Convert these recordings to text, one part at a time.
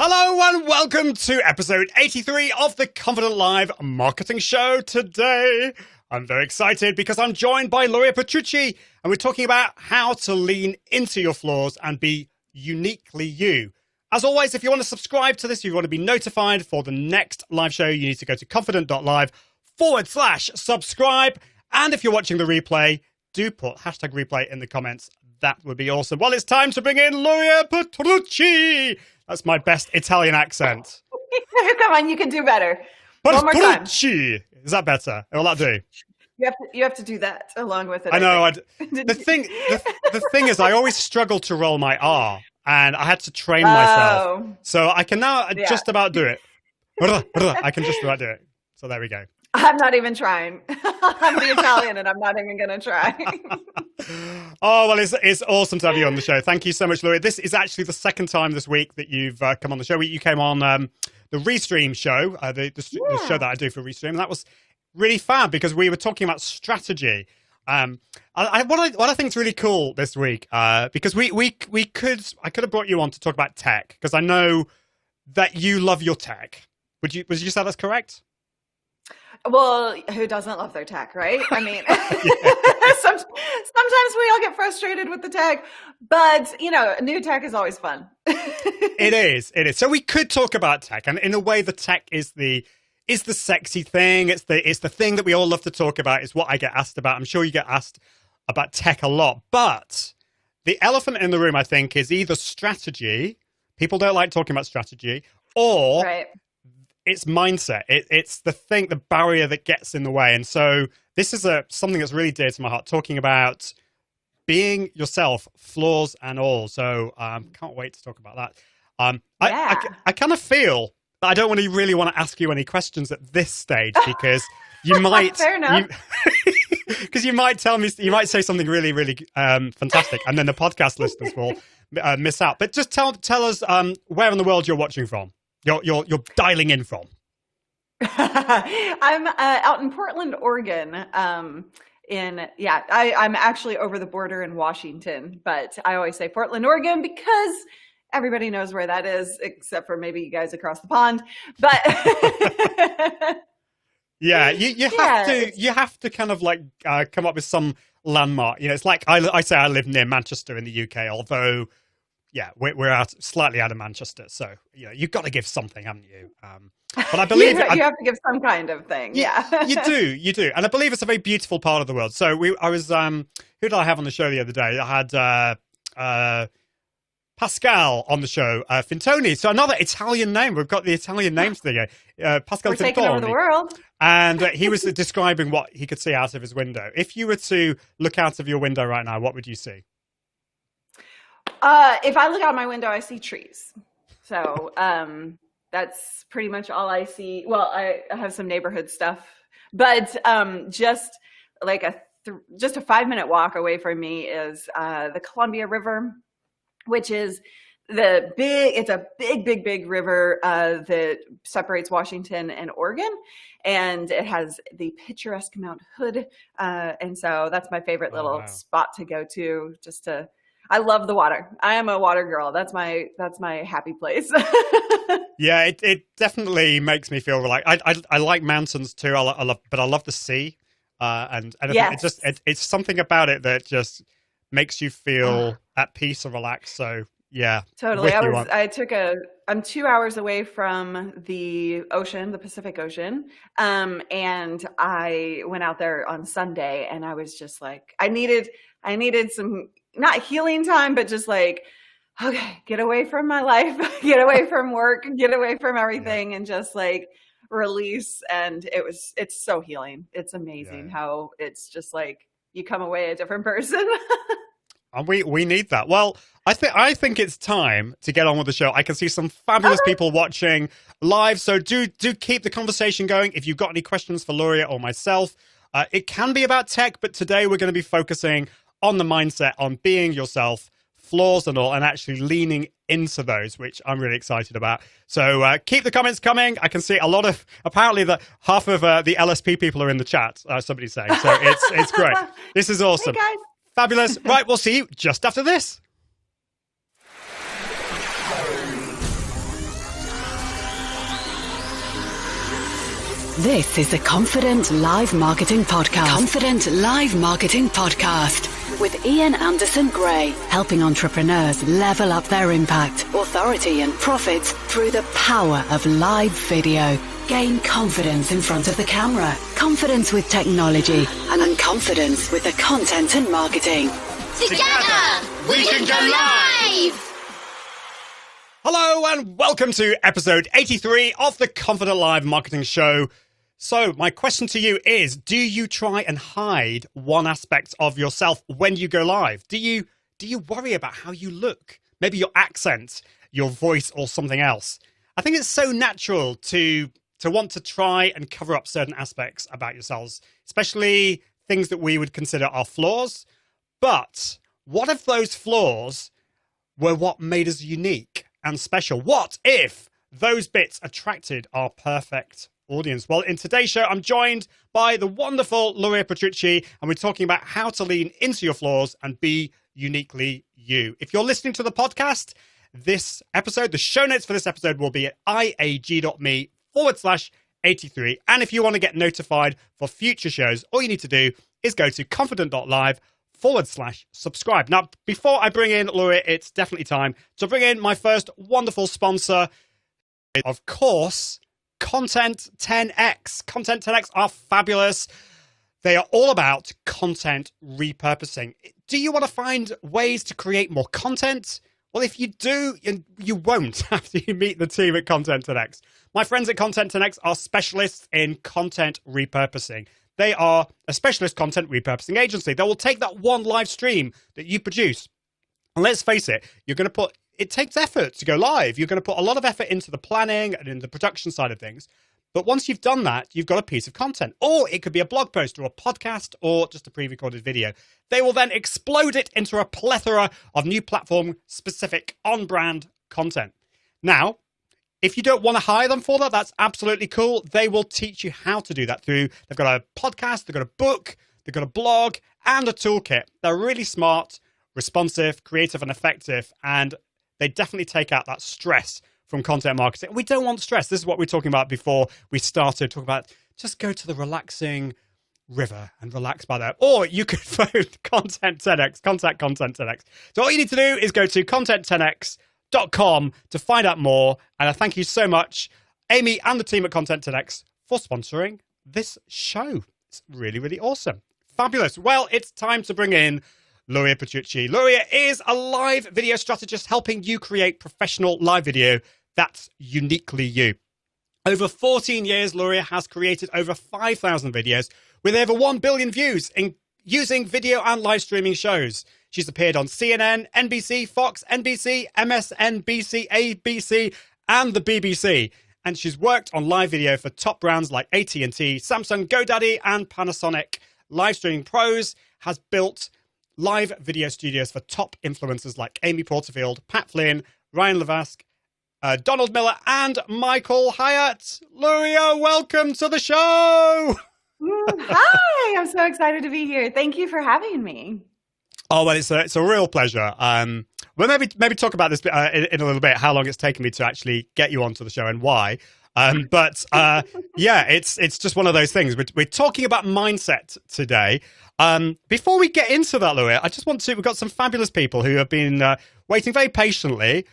Hello and welcome to episode 83 of the Confident Live Marketing Show. Today, I'm very excited because I'm joined by Luria Petrucci, and we're talking about how to lean into your flaws and be uniquely you. As always, if you want to subscribe to this, if you want to be notified for the next live show, you need to go to confident.live/subscribe. And if you're watching the replay, do put hashtag replay in the comments. That would be awesome. Well, it's time to bring in Luria Petrucci. That's my best Italian accent. Come on, you can do better. One more time. Petrucci. Is that better? Will that do? You have to do that along with it. I know. The thing is, I always struggle to roll my R, and I had to train myself. So I can now just about do it. I can just about do it. So there we go. I'm not even trying. I'm the Italian, and I'm not even going to try. Oh, well, it's awesome to have you on the show. Thank you so much, Luria. This is actually the second time this week that you've come on the show. You came on the Restream show, the show that I do for Restream, and that was really fab because we were talking about strategy. What I think is really cool this week, because I could have brought you on to talk about tech, because I know that you love your tech. Would you say that's correct? Well, who doesn't love their tech, right? I mean, sometimes we all get frustrated with the tech, but new tech is always fun. It is. So we could talk about tech, and in a way, the tech is the sexy thing. It's the thing that we all love to talk about. It's what I get asked about. I'm sure you get asked about tech a lot, but the elephant in the room, I think, is either strategy. People don't like talking about strategy, or right. It's mindset. It's the barrier that gets in the way. And so this is something that's really dear to my heart, talking about being yourself, flaws and all. So can't wait to talk about that. I kind of feel that I don't really want to ask you any questions at this stage, because you might, fair enough. Because you might tell me, you might say something really, really fantastic, and then the podcast listeners will miss out. But just tell us where in the world you're watching from. You're dialing in from. I'm out in Portland, Oregon. I'm actually over the border in Washington, but I always say Portland, Oregon, because everybody knows where that is, except for maybe you guys across the pond. But yeah, you have to kind of like come up with some landmark. It's like I say I live near Manchester in the UK, although. Yeah, we're slightly out of Manchester, so you've got to give something, haven't you? But I believe you have to give some kind of thing. Yeah, you do, and I believe it's a very beautiful part of the world. So I was who did I have on the show the other day? I had Pascal on the show, Fintoni. So another Italian name. We've got the Italian names today. Pascal We're taking over the world. And he was describing what he could see out of his window. If you were to look out of your window right now, what would you see? If I look out my window, I see trees. So that's pretty much all I see. Well, I have some neighborhood stuff, but just like just a 5-minute walk away from me is the Columbia River, which is it's a big river that separates Washington and Oregon, and it has the picturesque Mount Hood, and so that's my favorite little spot to go to. I love the water. I am a water girl. That's my happy place. Yeah, it definitely makes me feel like I like mountains too. I love the sea, and yes. It's something about it that just makes you feel at peace or relaxed. So yeah, totally. I'm 2 hours away from the ocean, the Pacific Ocean, and I went out there on Sunday, and I was just like, I needed some. Not healing time, but just like, okay, get away from my life, get away from work, get away from everything, and just like release. And it's so healing. It's amazing how it's just like you come away a different person. And we need that. Well, I think it's time to get on with the show. I can see some fabulous people watching live, so do keep the conversation going. If you've got any questions for Luria or myself, it can be about tech, but today we're going to be focusing on the mindset, on being yourself, flaws and all, and actually leaning into those, which I'm really excited about. So keep the comments coming. I can see a lot of, apparently half of the LSP people are in the chat, somebody's saying. So it's great. This is awesome. Hey guys. Fabulous. Right, we'll see you just after this. This is the Confident Live Marketing Podcast. Confident Live Marketing Podcast with Ian Anderson Gray, helping entrepreneurs level up their impact, authority, and profits through the power of live video. Gain confidence in front of the camera, confidence with technology, and confidence with the content and marketing. Together, we can go live! Hello and welcome to episode 83 of the Confident Live Marketing Show. So my question to you is, do you try and hide one aspect of yourself when you go live? Do you worry about how you look? Maybe your accent, your voice, or something else? I think it's so natural to want to try and cover up certain aspects about yourselves, especially things that we would consider are flaws. But what if those flaws were what made us unique and special? What if those bits attracted our perfect audience? Well, in today's show, I'm joined by the wonderful Luria Petrucci, and we're talking about how to lean into your flaws and be uniquely you. If you're listening to the podcast, this episode, the show notes for this episode will be at iag.me/83. And if you want to get notified for future shows, all you need to do is go to confident.live/subscribe. Now, before I bring in Luria, it's definitely time to bring in my first wonderful sponsor, of course, Content 10X. Content 10X are fabulous. They are all about content repurposing. Do you want to find ways to create more content? Well, if you do, you won't after you meet the team at Content 10X. My friends at Content 10X are specialists in content repurposing. They are a specialist content repurposing agency. They will take that one live stream that you produce. And let's face it, it takes effort to go live. You're going to put a lot of effort into the planning and in the production side of things. But once you've done that, you've got a piece of content. Or it could be a blog post or a podcast or just a pre-recorded video. They will then explode it into a plethora of new platform-specific on-brand content. Now, if you don't want to hire them for that, that's absolutely cool. They will teach you how to do that they've got a podcast, they've got a book, they've got a blog, and a toolkit. They're really smart, responsive, creative, and effective. And they definitely take out that stress from content marketing. We don't want stress. This is what we were talking about before we started talking about just go to the relaxing river and relax by there. Or you could phone Content 10X, contact Content 10X. So all you need to do is go to content10x.com to find out more. And I thank you so much, Amy and the team at Content 10X, for sponsoring this show. It's really, really awesome. Fabulous. Well, it's time to bring in Luria Petrucci. Luria is a live video strategist helping you create professional live video that's uniquely you. Over 14 years, Luria has created over 5,000 videos with over 1 billion views in using video and live streaming shows. She's appeared on CNN, NBC, Fox, NBC, MSNBC, ABC, and the BBC. And she's worked on live video for top brands like AT&T, Samsung, GoDaddy, and Panasonic. Live Streaming Pros has built live video studios for top influencers like Amy Porterfield, Pat Flynn, Ryan Levesque, Donald Miller, and Michael Hyatt. Luria, welcome to the show. Hi, I'm so excited to be here. Thank you for having me. Oh, well, it's a real pleasure. Well, maybe talk about this in a little bit, how long it's taken me to actually get you onto the show and why. But yeah, it's just one of those things. We're talking about mindset today. Before we get into that, Luria, we've got some fabulous people who have been waiting very patiently.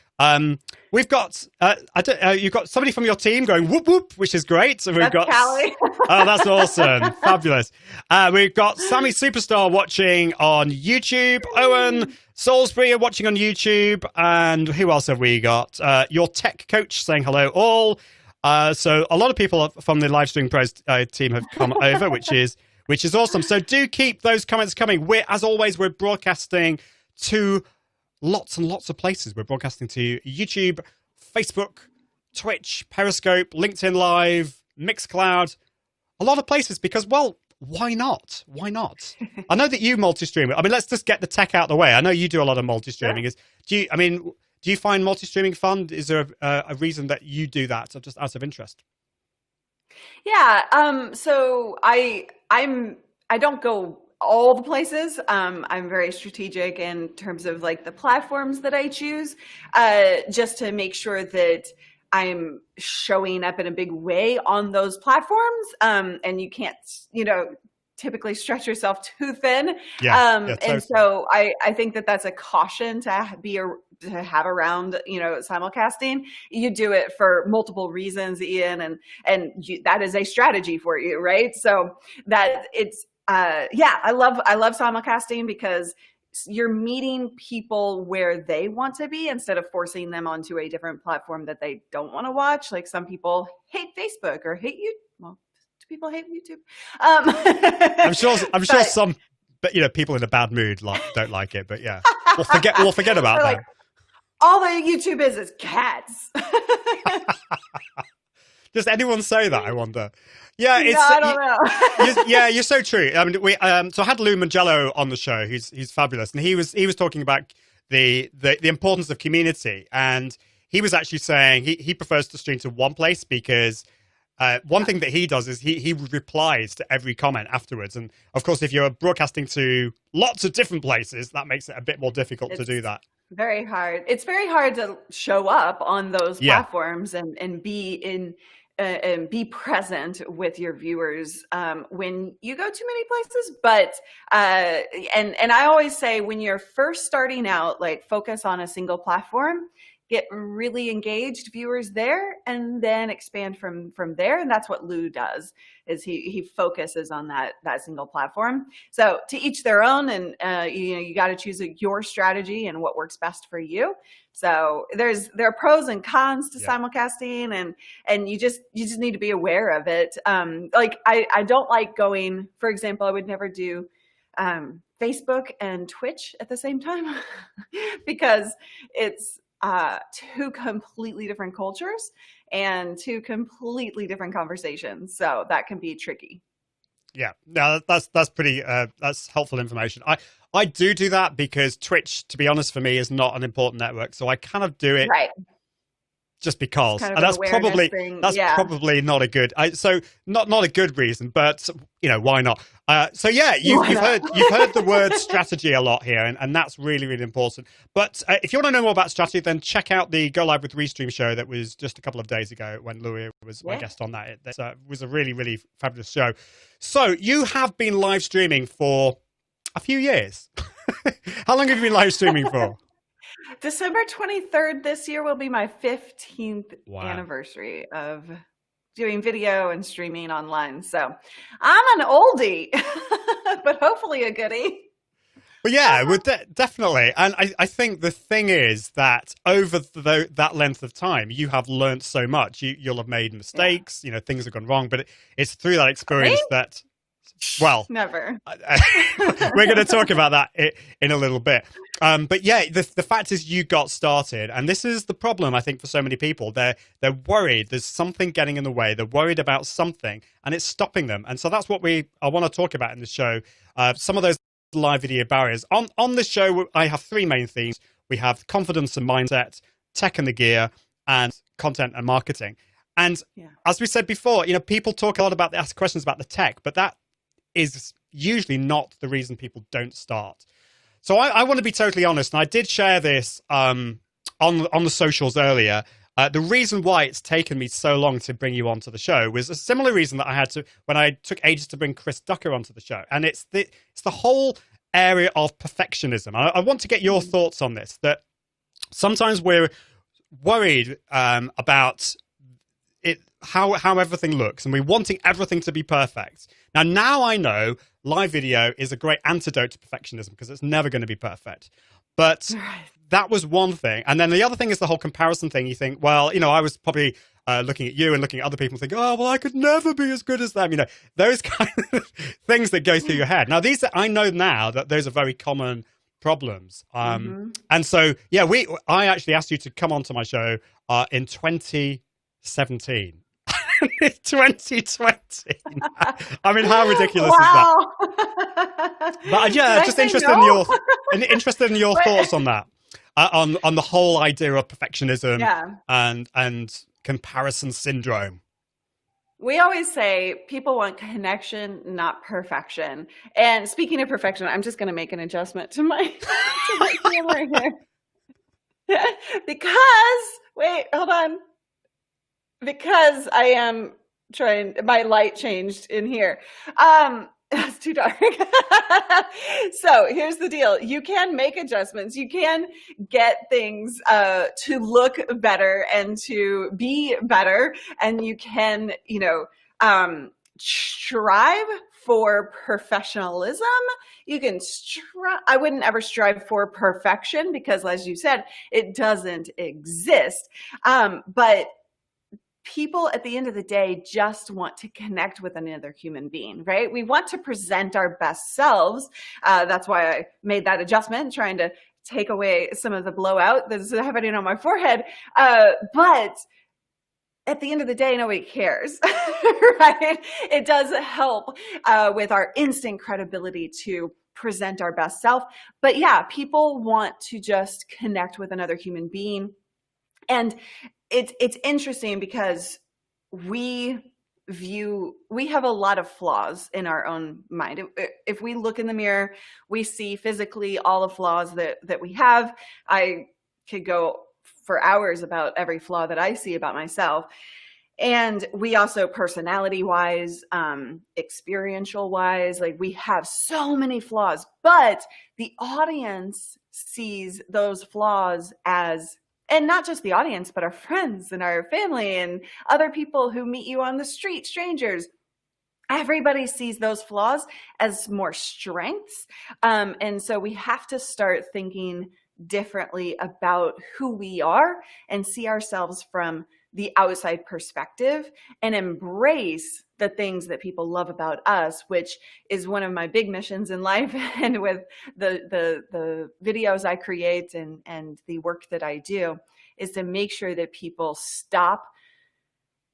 We've got you've got somebody from your team going whoop whoop, which is great. So That's Callie. Oh, that's awesome, fabulous. We've got Sammy Superstar watching on YouTube, Owen Salisbury watching on YouTube, and who else have we got? Your tech coach saying hello all. So a lot of people from the Live Streaming Pros team have come over, which is awesome. So do keep those comments coming. As always, we're broadcasting to lots and lots of places. We're broadcasting to YouTube, Facebook, Twitch, Periscope, LinkedIn Live, Mixcloud, a lot of places because, well, why not? Why not? I know that you multi-stream. I mean, let's just get the tech out of the way. I know you do a lot of multi-streaming. Sure. Do you find multi-streaming fun? Is there a reason that you do that, or just out of interest? Yeah. So I don't go all the places. I'm very strategic in terms of like the platforms that I choose, just to make sure that I'm showing up in a big way on those platforms, and you can't, typically stretch yourself too thin. Totally. And so I think that that's a caution to have around, simulcasting. You do it for multiple reasons, Ian, and that is a strategy for you, right? So that it's, I love simulcasting because you're meeting people where they want to be instead of forcing them onto a different platform that they don't want to watch. Like some people hate Facebook or hate you. Well, do people hate YouTube? I'm sure some, but people in a bad mood don't like it. But yeah, we'll forget about that. Like, all that YouTube is cats. Does anyone say that? I wonder. Yeah, I don't know. You're so true. I mean, so I had Lou Mangello on the show. He's fabulous, and he was talking about the importance of community, and he was actually saying he prefers to stream to one place because one thing that he does is he replies to every comment afterwards, and of course, if you're broadcasting to lots of different places, that makes it a bit more difficult to do that. Very hard. It's very hard to show up on those platforms and be in. And be present with your viewers when you go too many places. But and I always say when you're first starting out, like focus on a single platform, get really engaged viewers there, and then expand from there. And that's what Lou does, is he focuses on that single platform. So to each their own, and you got to choose your strategy and what works best for you. So there are pros and cons to simulcasting, and you just need to be aware of it. Like I don't like going, for example, I would never do Facebook and Twitch at the same time because it's two completely different cultures and two completely different conversations. So that can be tricky. Yeah, no, that's pretty that's helpful information. I do that because Twitch, to be honest, for me is not an important network, so I kind of do it just because, kind of and that's probably not a good. Not a good reason, but why not? So yeah, you've heard the word strategy a lot here, and that's really, really important. But if you want to know more about strategy, then check out the Go Live with Restream show that was just a couple of days ago when Luria was my guest on that. It was a really, really fabulous show. So you have been live streaming for a few years. How long have you been live streaming for? December 23rd this year will be my 15th anniversary of doing video and streaming online. So I'm an oldie, but hopefully a goodie. Well, yeah, definitely. And I think the thing is that over that length of time, you have learned so much. You'll have made mistakes, things have gone wrong, but it's through that experience that... Well, never. We're going to talk about that in a little bit. But yeah, the fact is you got started, and this is the problem, I think, for so many people. They're worried. There's something getting in the way. They're worried about something, and it's stopping them. And so that's what I want to talk about in the show. Some of those live video barriers. On this show, I have three main themes. We have confidence and mindset, tech and the gear, and content and marketing. And as we said before, people talk a lot about, ask questions about the tech, but that is usually not the reason people don't start. So I want to be totally honest, and I did share this on the socials earlier. The reason why it's taken me so long to bring you onto the show was a similar reason that I had to when I took ages to bring Chris Ducker onto the show, and it's the whole area of perfectionism. I want to get your thoughts on this. That sometimes we're worried about it, how everything looks, and we're wanting everything to be perfect. Now I know live video is a great antidote to perfectionism because it's never going to be perfect. But that was one thing. And then the other thing is the whole comparison thing. You think, well, I was probably looking at you and looking at other people and think, oh, well, I could never be as good as them. Those kind of things that go through your head. Now, I know now that those are very common problems. And so, yeah, I actually asked you to come onto my show in 2017. 2020. I mean, how ridiculous is that? But yeah, just interested in your thoughts on that, on the whole idea of perfectionism and comparison syndrome. We always say people want connection, not perfection. And speaking of perfection, I'm just going to make an adjustment to my camera here because wait, hold on. because I am trying, my light changed in here. It's too dark. So here's the deal. You can make adjustments. You can get things to look better and to be better. And you can, strive for professionalism. You can I wouldn't ever strive for perfection because, as you said, it doesn't exist. But people at the end of the day just want to connect with another human being, right? We want to present our best selves. That's why I made that adjustment, trying to take away some of the blowout that's happening on my forehead. But at the end of the day, nobody cares, right? It does help with our instant credibility to present our best self. But yeah, people want to just connect with another human being. And it's interesting because we have a lot of flaws in our own mind. If we look in the mirror, we see physically all the flaws that we have. I could go for hours about every flaw that I see about myself. And we also, personality wise, experiential wise, like we have so many flaws, but the audience sees those flaws as, and not just the audience, but our friends and our family and other people who meet you on the street, strangers. Everybody sees those flaws as more strengths. And so we have to start thinking differently about who we are and see ourselves from the outside perspective and embrace the things that people love about us, which is one of my big missions in life. And with the videos I create and the work that I do is to make sure that people stop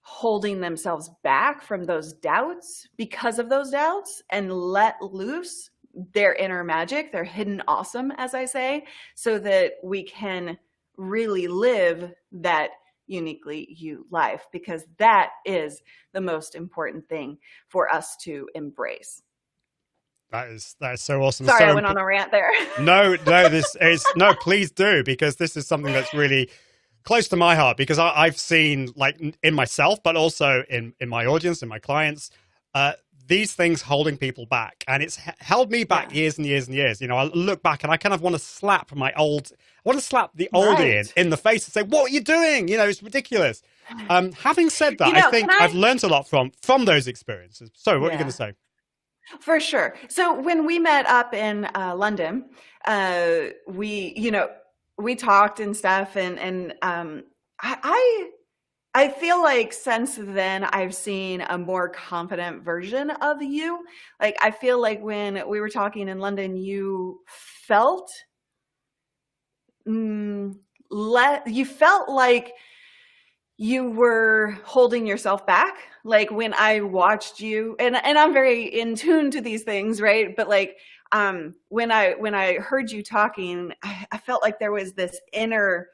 holding themselves back from those doubts because of those doubts and let loose their inner magic, their hidden awesome, as I say, so that we can really live that uniquely you life, because that is the most important thing for us to embrace. That is so awesome. Sorry, I went on a rant there. No, please do, because this is something that's really close to my heart, because I've seen, like, in myself, but also in my audience, in my clients, these things holding people back. And it's held me back years and years and years. I look back and I kind of want to slap the oldie in the face and say, what are you doing? It's ridiculous. Having said that, I think I've learned a lot from those experiences. So what are you going to say? For sure. So when we met up in London, we talked and stuff, and I feel like since then I've seen a more confident version of you. Like, I feel like when we were talking in London, you felt like you were holding yourself back. Like when I watched you, and I'm very in tune to these things, right? But like when I heard you talking, I felt like there was this inner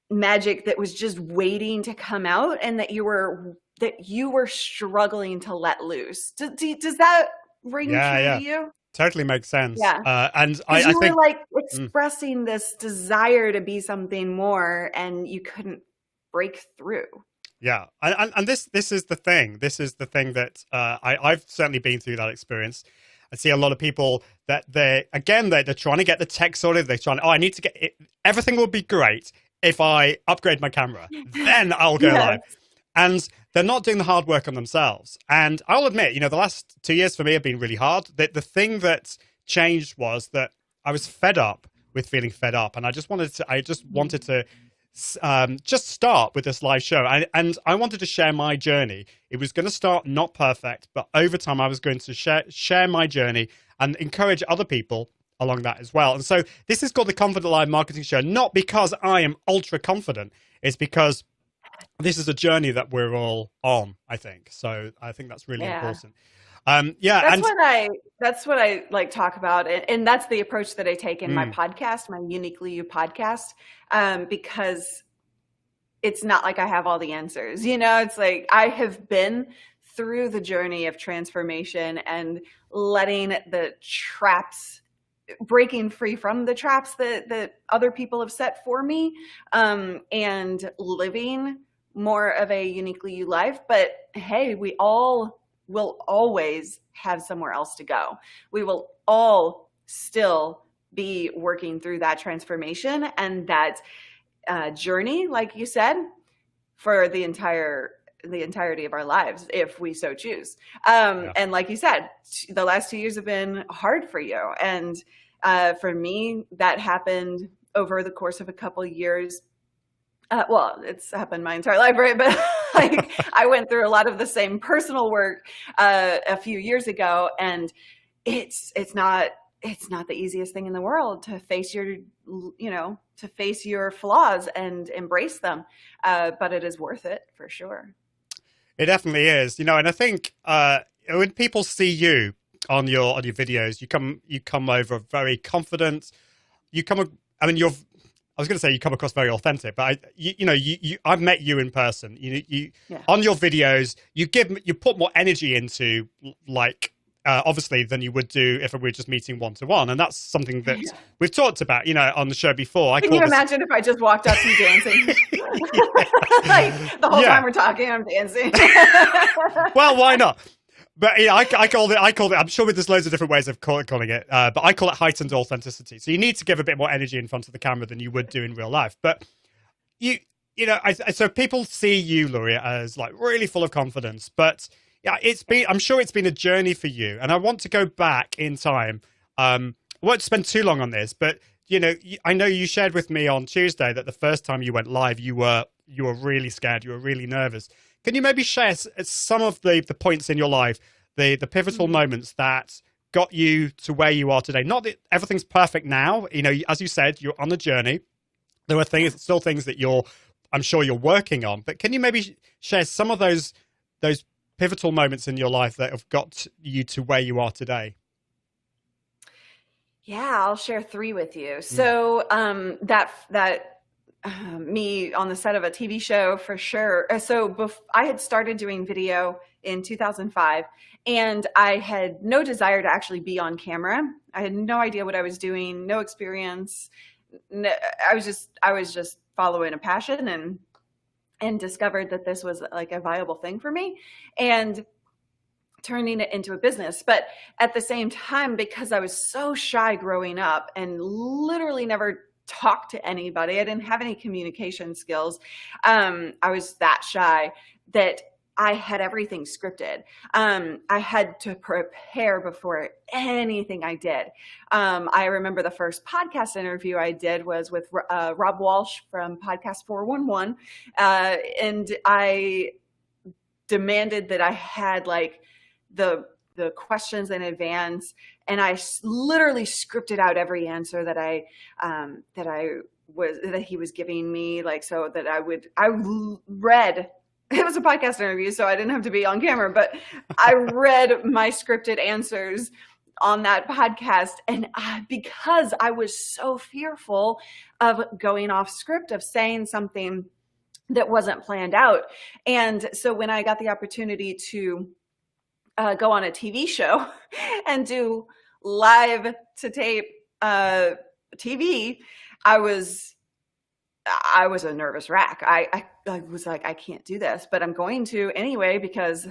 magic that was just waiting to come out, and that you were struggling to let loose. Does that ring true to you? Totally makes sense. Yeah. And I think you were like expressing this desire to be something more, and you couldn't break through. Yeah. And this is the thing. This is the thing that I've certainly been through that experience. I see a lot of people that they're trying to get the tech sorted. They're trying, I need to get it. Everything will be great if I upgrade my camera, then I'll go live. And they're not doing the hard work on themselves. And I'll admit, the last 2 years for me have been really hard. The thing that changed was that I was fed up with feeling fed up. And I just wanted to just start with this live show. And I wanted to share my journey. It was going to start not perfect, but over time I was going to share my journey and encourage other people along that as well. And so this is called the Confident Live Marketing Show, not because I am ultra confident. It's because this is a journey that we're all on, I think. So I think that's really important. That's what I like talk about. And that's the approach that I take in my podcast, my Uniquely You podcast, because it's not like I have all the answers. It's like I have been through the journey of transformation and letting the traps, breaking free from the traps that other people have set for me, and living more of a Uniquely You life, but hey, we all will always have somewhere else to go. We will all still be working through that transformation and that journey, like you said, for the entirety of our lives, if we so choose. And like you said, the last 2 years have been hard for you. And for me, that happened over the course of a couple of years. Well, it's happened my entire life, right? But like, I went through a lot of the same personal work a few years ago, and it's not the easiest thing in the world to face your flaws and embrace them. But it is worth it for sure. It definitely is, and I think when people see you on your videos, you come over very confident. I was going to say you come across very authentic, but I've met you in person. On your videos, you put more energy into obviously than you would do if we were just meeting one-to-one, and that's something that we've talked about, on the show before. Can you imagine if I just walked up to you dancing? Like the whole time we're talking, I'm dancing. Well, why not? But I called it. I'm sure there's loads of different ways of calling it, but I call it heightened authenticity. So you need to give a bit more energy in front of the camera than you would do in real life. But so people see you, Luria, as like really full of confidence. But yeah, I'm sure it's been a journey for you. And I want to go back in time. I won't spend too long on this, but I know you shared with me on Tuesday that the first time you went live, you were really scared. You were really nervous. Can you maybe share some of the points in your life, the pivotal moments that got you to where you are today? Not that everything's perfect now. As you said, you're on the journey. There are still things that I'm sure you're working on. But can you maybe share some of those pivotal moments in your life that have got you to where you are today? Yeah, I'll share 3 with you. So me on the set of a TV show for sure. So I had started doing video in 2005, and I had no desire to actually be on camera. I had no idea what I was doing, no experience. I was just following a passion and discovered that this was like a viable thing for me and turning it into a business. But at the same time, because I was so shy growing up and literally never talk to anybody, I didn't have any communication skills. I was that shy that I had everything scripted. I had to prepare before anything I did. I remember the first podcast interview I did was with Rob Walsh from Podcast 411. And I demanded that I had like the questions in advance, and I literally scripted out every answer that he was giving me, like, so that I read. It was a podcast interview, so I didn't have to be on camera, but I read my scripted answers on that podcast. And because I was so fearful of going off script, of saying something that wasn't planned out. And so when I got the opportunity to go on a TV show and do live to tape TV, I was a nervous wreck. I was like, I can't do this, but I'm going to anyway, because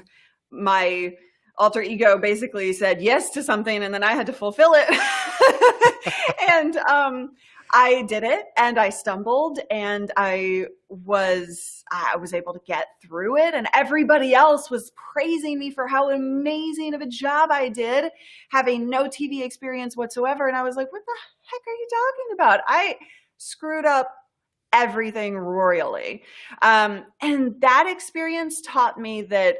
my alter ego basically said yes to something, and then I had to fulfill it. And I did it, and I stumbled, and I was able to get through it, and everybody else was praising me for how amazing of a job I did, having no TV experience whatsoever. And I was like, what the heck are you talking about? I screwed up everything royally. And that experience taught me that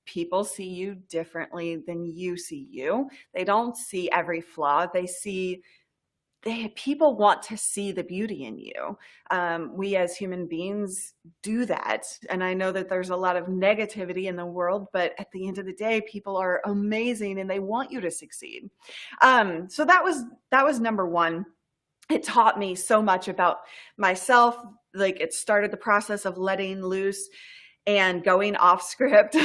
people see you differently than you see you. They don't see every flaw. People want to see the beauty in you. We as human beings do that. And I know that there's a lot of negativity in the world, but at the end of the day, people are amazing and they want you to succeed. So that was number one. It taught me so much about myself. Like, it started the process of letting loose and going off script.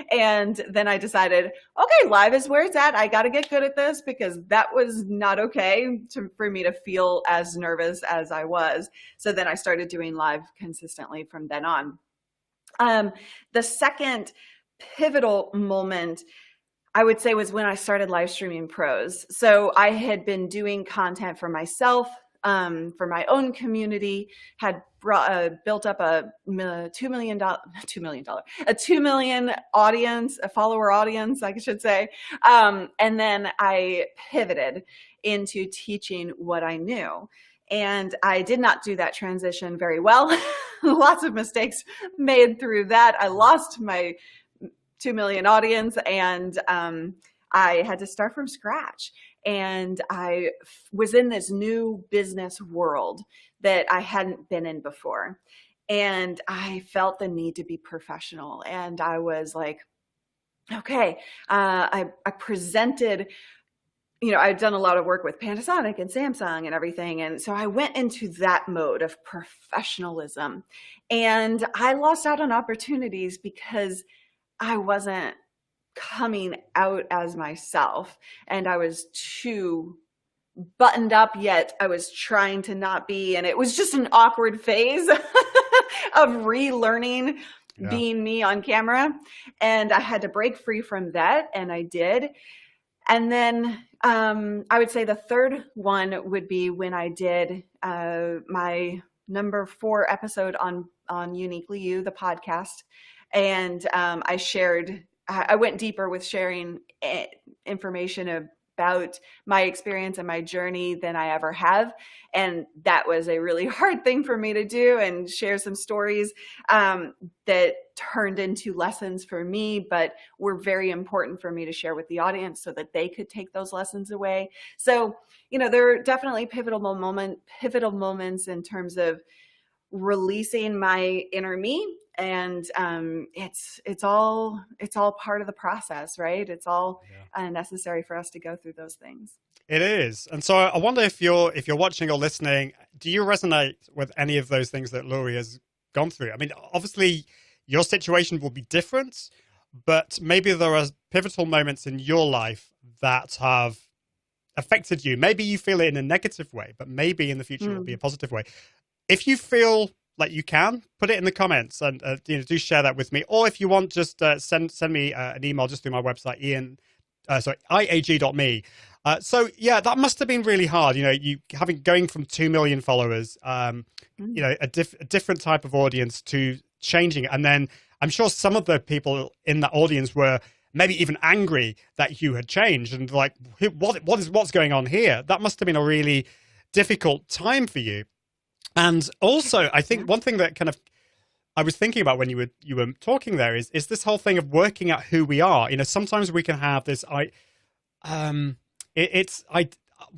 And then I decided, okay, live is where it's at. I got to get good at this, because that was not okay for me to feel as nervous as I was. So then I started doing live consistently from then on. The second pivotal moment, I would say, was when I started live streaming pros. So I had been doing content for myself, for my own community, had built up a $2 million audience, a follower audience, I should say. And then I pivoted into teaching what I knew. And I did not do that transition very well. Lots of mistakes made through that. I lost my 2 million audience, and I had to start from scratch. And I was in this new business world that I hadn't been in before. And I felt the need to be professional. And I was like, okay, I presented, I'd done a lot of work with Panasonic and Samsung and everything. And so I went into that mode of professionalism, and I lost out on opportunities because I wasn't coming out as myself, and I was too buttoned up, yet I was trying to not be. And it was just an awkward phase of relearning being me on camera. And I had to break free from that, and I did. And then I would say the third one would be when I did my number 4 episode on YOUniquely You, the podcast. And I went deeper with sharing information about my experience and my journey than I ever have. And that was a really hard thing for me to do, and share some stories that turned into lessons for me, but were very important for me to share with the audience so that they could take those lessons away. So, there are definitely pivotal moments in terms of releasing my inner me. And it's all part of the process, right? It's all necessary for us to go through those things. It is. And so I wonder if you're watching or listening, do you resonate with any of those things that Luria's gone through? I mean, obviously your situation will be different, but maybe there are pivotal moments in your life that have affected you. Maybe you feel it in a negative way, but maybe in the future it will be a positive way. If you feel like you can, put it in the comments, and do share that with me. Or if you want, just send me an email just through my website, iag.me. So yeah, that must have been really hard. You going from 2 million followers, a different type of audience, to changing it. And then I'm sure some of the people in that audience were maybe even angry that you had changed, and like, what's going on here? That must have been a really difficult time for you. And also, I think one thing that kind of I was thinking about when you were talking there is this whole thing of working out who we are. Sometimes we can have this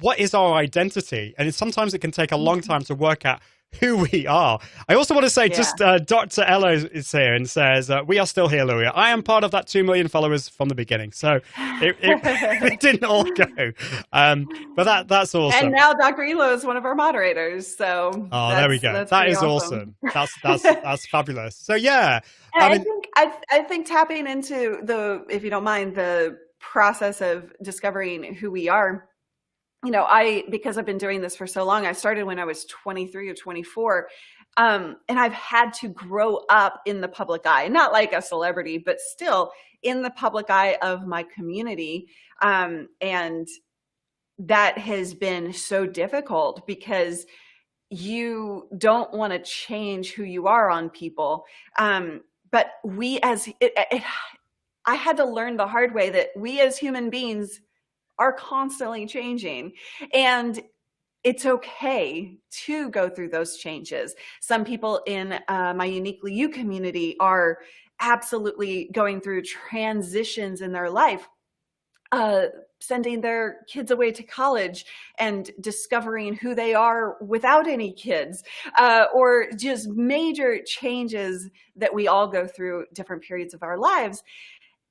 what is our identity, and sometimes it can take a long time to work out who we are. I also want to say, just Dr. Ella is here and says, we are still here, Luria. I am part of that 2 million followers from the beginning. So it didn't all go. But that's awesome. And now Dr. Elo is one of our moderators. So there we go. That is awesome. That's fabulous. So yeah. I think tapping into if you don't mind, the process of discovering who we are, because I've been doing this for so long, I started when I was 23 or 24. And I've had to grow up in the public eye, not like a celebrity, but still in the public eye of my community. And that has been so difficult because you don't want to change who you are on people. But I had to learn the hard way that we as human beings are constantly changing, and it's okay to go through those changes. Some people in my YOUniquely You community are absolutely going through transitions in their life, sending their kids away to college and discovering who they are without any kids, or just major changes that we all go through different periods of our lives.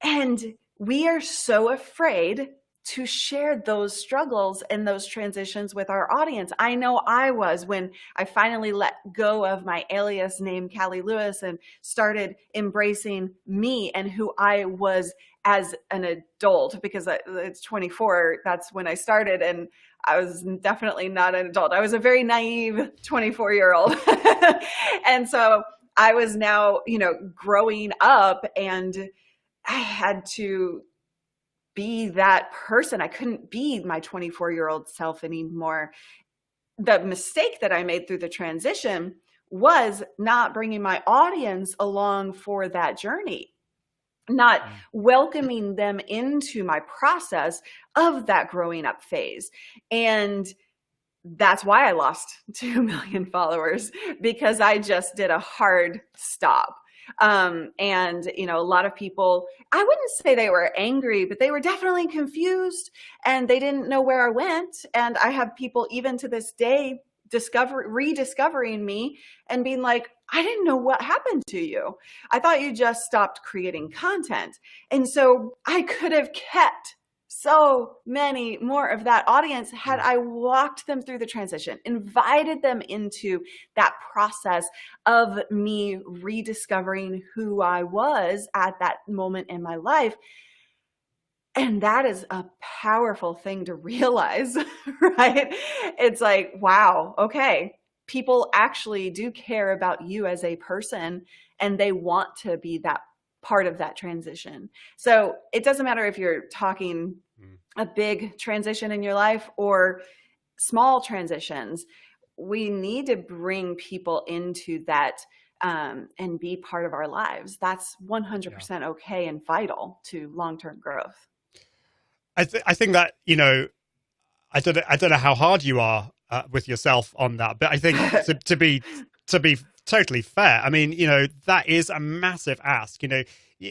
And we are so afraid to share those struggles and those transitions with our audience. I know I was, when I finally let go of my alias name, Callie Lewis, and started embracing me and who I was as an adult, because it's 24, that's when I started, and I was definitely not an adult. I was a very naive 24-year-old. And so I was now, growing up, and I had to be that person. I couldn't be my 24-year-old self anymore. The mistake that I made through the transition was not bringing my audience along for that journey, not welcoming them into my process of that growing up phase. And that's why I lost 2 million followers, because I just did a hard stop. And, a lot of people, I wouldn't say they were angry, but they were definitely confused, and they didn't know where I went. And I have people even to this day rediscovering me and being like, I didn't know what happened to you. I thought you just stopped creating content. And so I could have kept so many more of that audience had I walked them through the transition, invited them into that process of me rediscovering who I was at that moment in my life. And that is a powerful thing to realize, right? It's like, wow, okay, people actually do care about you as a person, and they want to be that part of that transition. So it doesn't matter if you're talking a big transition in your life or small transitions. We need to bring people into that and be part of our lives. That's 100% okay and vital to long-term growth. I think that, I don't know how hard you are with yourself on that, but I think to be totally fair, I mean, that is a massive ask. It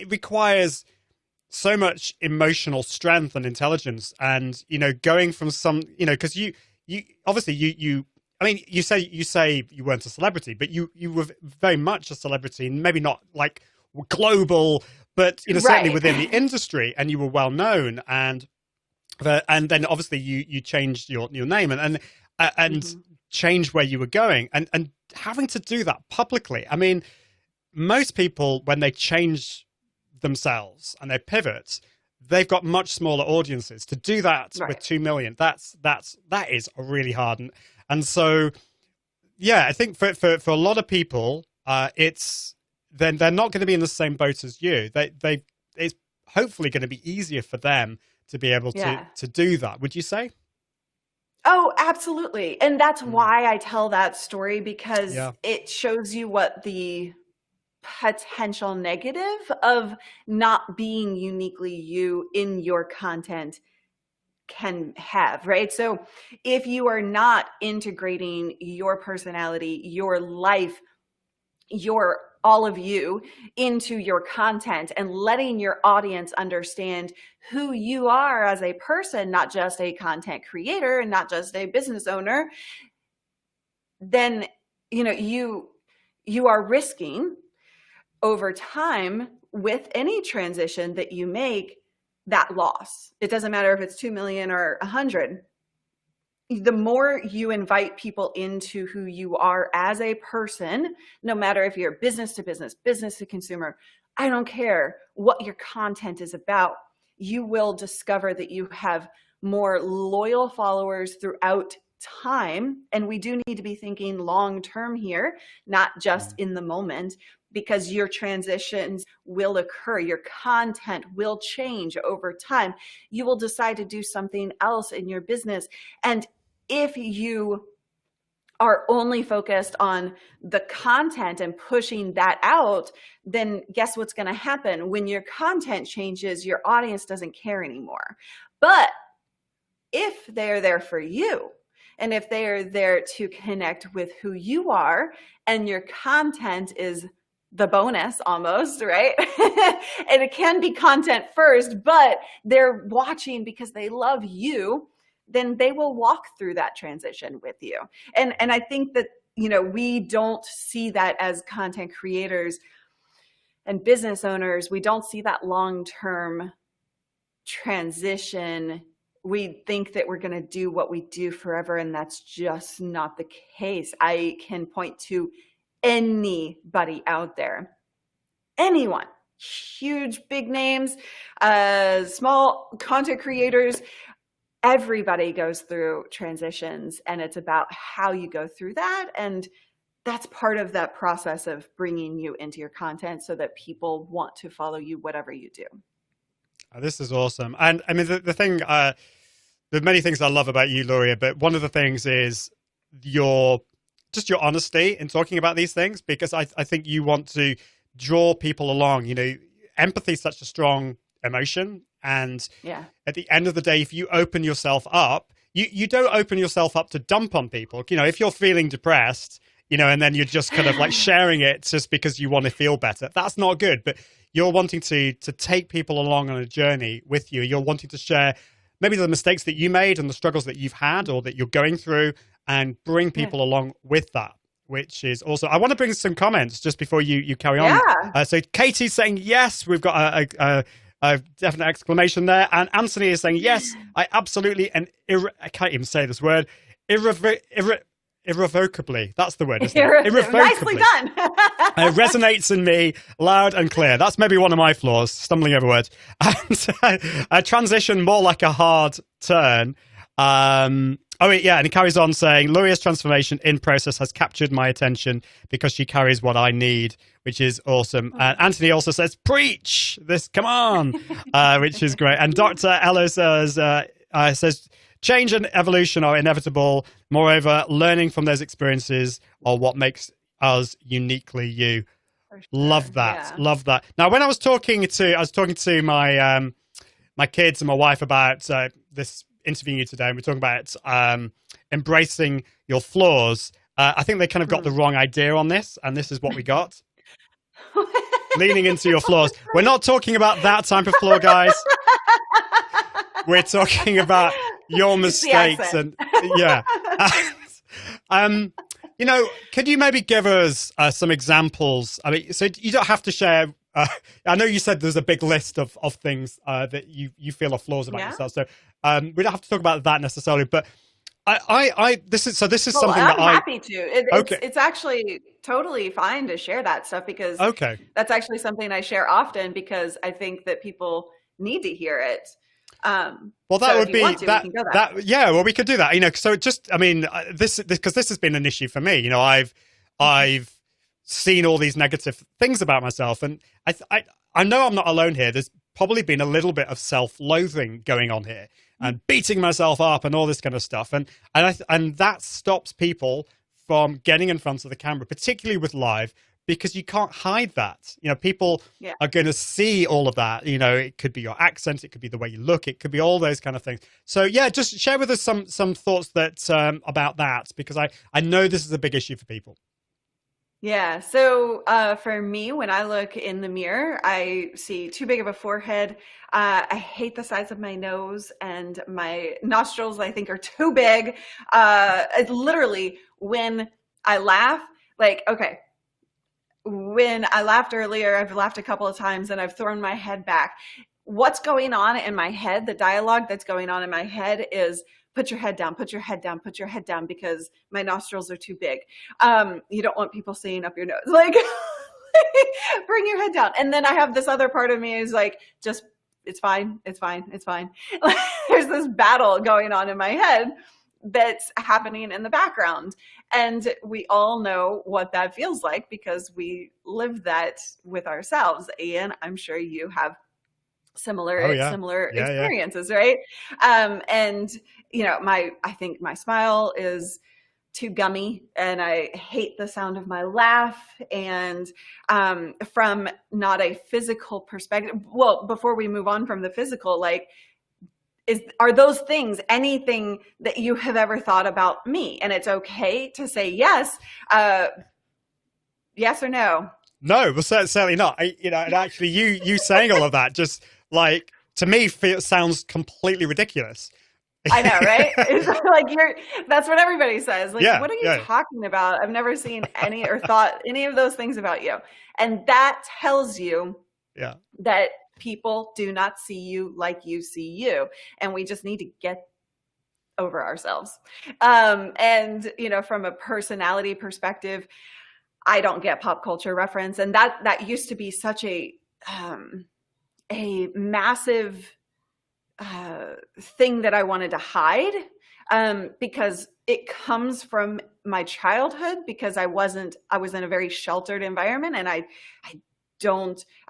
requires so much emotional strength and intelligence, and going from some, because you obviously I mean, you say you weren't a celebrity, but you were very much a celebrity, maybe not like global, but certainly within the industry, and you were well known, and then obviously you changed your name and changed where you were going, and having to do that publicly. I mean, most people, when they change themselves and they pivot, they've got much smaller audiences. To do that with 2 million, that is really hard. And so, I think for a lot of people, it's then they're not going to be in the same boat as you. It's hopefully going to be easier for them to be able to do that. Would you say? Oh, absolutely. And that's why I tell that story, because it shows you what the potential negative of not being uniquely you in your content can have, right? So if you are not integrating your personality, your life, all of you into your content and letting your audience understand who you are as a person, not just a content creator and not just a business owner, then you are risking over time with any transition that you make that loss. It doesn't matter if it's 2 million or 100. The more you invite people into who you are as a person, no matter if you're business to business, business to consumer, I don't care what your content is about, you will discover that you have more loyal followers throughout time. And we do need to be thinking long-term here, not just in the moment, because your transitions will occur. Your content will change over time. You will decide to do something else in your business. And if you are only focused on the content and pushing that out, then guess what's going to happen? When your content changes, your audience doesn't care anymore. But if they're there for you, and if they are there to connect with who you are, and your content is the bonus almost, right? And it can be content first, but they're watching because they love you, then they will walk through that transition with you. And I think that, we don't see that as content creators and business owners. We don't see that long-term transition. We think that we're going to do what we do forever, and that's just not the case. I can point to anybody out there, anyone, huge, big names, small content creators, everybody goes through transitions, and it's about how you go through that. And that's part of that process of bringing you into your content so that people want to follow you, whatever you do. This is awesome. And I mean, the thing, there's many things I love about you, Luria, but one of the things is your honesty in talking about these things, because I think you want to draw people along. You know, empathy is such a strong emotion. And at the end of the day, if you open yourself up, you don't open yourself up to dump on people. You know, if you're feeling depressed, you know, and then you're just kind of like sharing it just because you want to feel better, that's not good. But you're wanting to take people along on a journey with you. You're wanting to share maybe the mistakes that you made and the struggles that you've had or that you're going through, and bring people along with that, which is also, I want to bring some comments just before you carry on. So Katie's saying, yes, we've got a definite exclamation there. And Anthony is saying, yes, I absolutely, and I can't even say this word, irrevocably. That's the word, isn't it? Irrevocably. Nicely done. It resonates in me loud and clear. That's maybe one of my flaws, stumbling over words. And a transition more like a hard turn. And he carries on saying, Luria's transformation in process has captured my attention because she carries what I need, which is awesome. And Anthony also says, preach this, come on, which is great. And Dr. Ella says, change and evolution are inevitable. Moreover, learning from those experiences are what makes us uniquely you. Sure. Love that. Yeah. Love that. Now, when I was talking to my my kids and my wife about this interviewing you today, and we're talking about embracing your flaws. I think they kind of got the wrong idea on this, and this is what we got. Leaning into your flaws. We're not talking about that type of flaw, guys. We're talking about your mistakes and you know, could you maybe give us some examples? I mean, so you don't have to share. I know you said there's a big list of things that you feel are flaws about yourself. So we don't have to talk about that necessarily. But this is something that I'm happy to. It's actually totally fine to share that stuff, because that's actually something I share often, because I think that people need to hear it. Well, that would be that. Yeah, well, we could do that. You know, so just, I mean, because this has been an issue for me. You know, I've seen all these negative things about myself, and I know I'm not alone here. There's probably been a little bit of self-loathing going on here, and beating myself up and all this kind of stuff, and that stops people from getting in front of the camera, particularly with live, because you can't hide that. You know, people are going to see all of that. You know, it could be your accent, it could be the way you look, it could be all those kind of things. So yeah, just share with us some thoughts that about that, because I know this is a big issue for people. Yeah. So for me, when I look in the mirror, I see too big of a forehead. I hate the size of my nose, and my nostrils, I think, are too big. Literally, when I laugh, when I laughed earlier, I've laughed a couple of times and I've thrown my head back. What's going on in my head, the dialogue that's going on in my head is, put your head down, put your head down, put your head down, because my nostrils are too big. You don't want people seeing up your nose. Like, bring your head down. And then I have this other part of me is like, just, it's fine, it's fine, it's fine. There's this battle going on in my head that's happening in the background. And we all know what that feels like, because we live that with ourselves. And I'm sure you have similar experiences, right? And you know, I think my smile is too gummy, and I hate the sound of my laugh. And from not a physical perspective, well, before we move on from the physical, like, are those things anything that you have ever thought about me? And it's okay to say yes, yes or no. No, well, certainly not. You know, and actually, you saying all of that just, like, to me, sounds completely ridiculous. I know, right? It's like that's what everybody says. Like, what are you talking about? I've never seen any or thought any of those things about you. And that tells you that people do not see you like you see you. And we just need to get over ourselves. And, you know, from a personality perspective, I don't get pop culture reference. And that used to be such a massive thing that I wanted to hide. because it comes from my childhood, because I was in a very sheltered environment, and I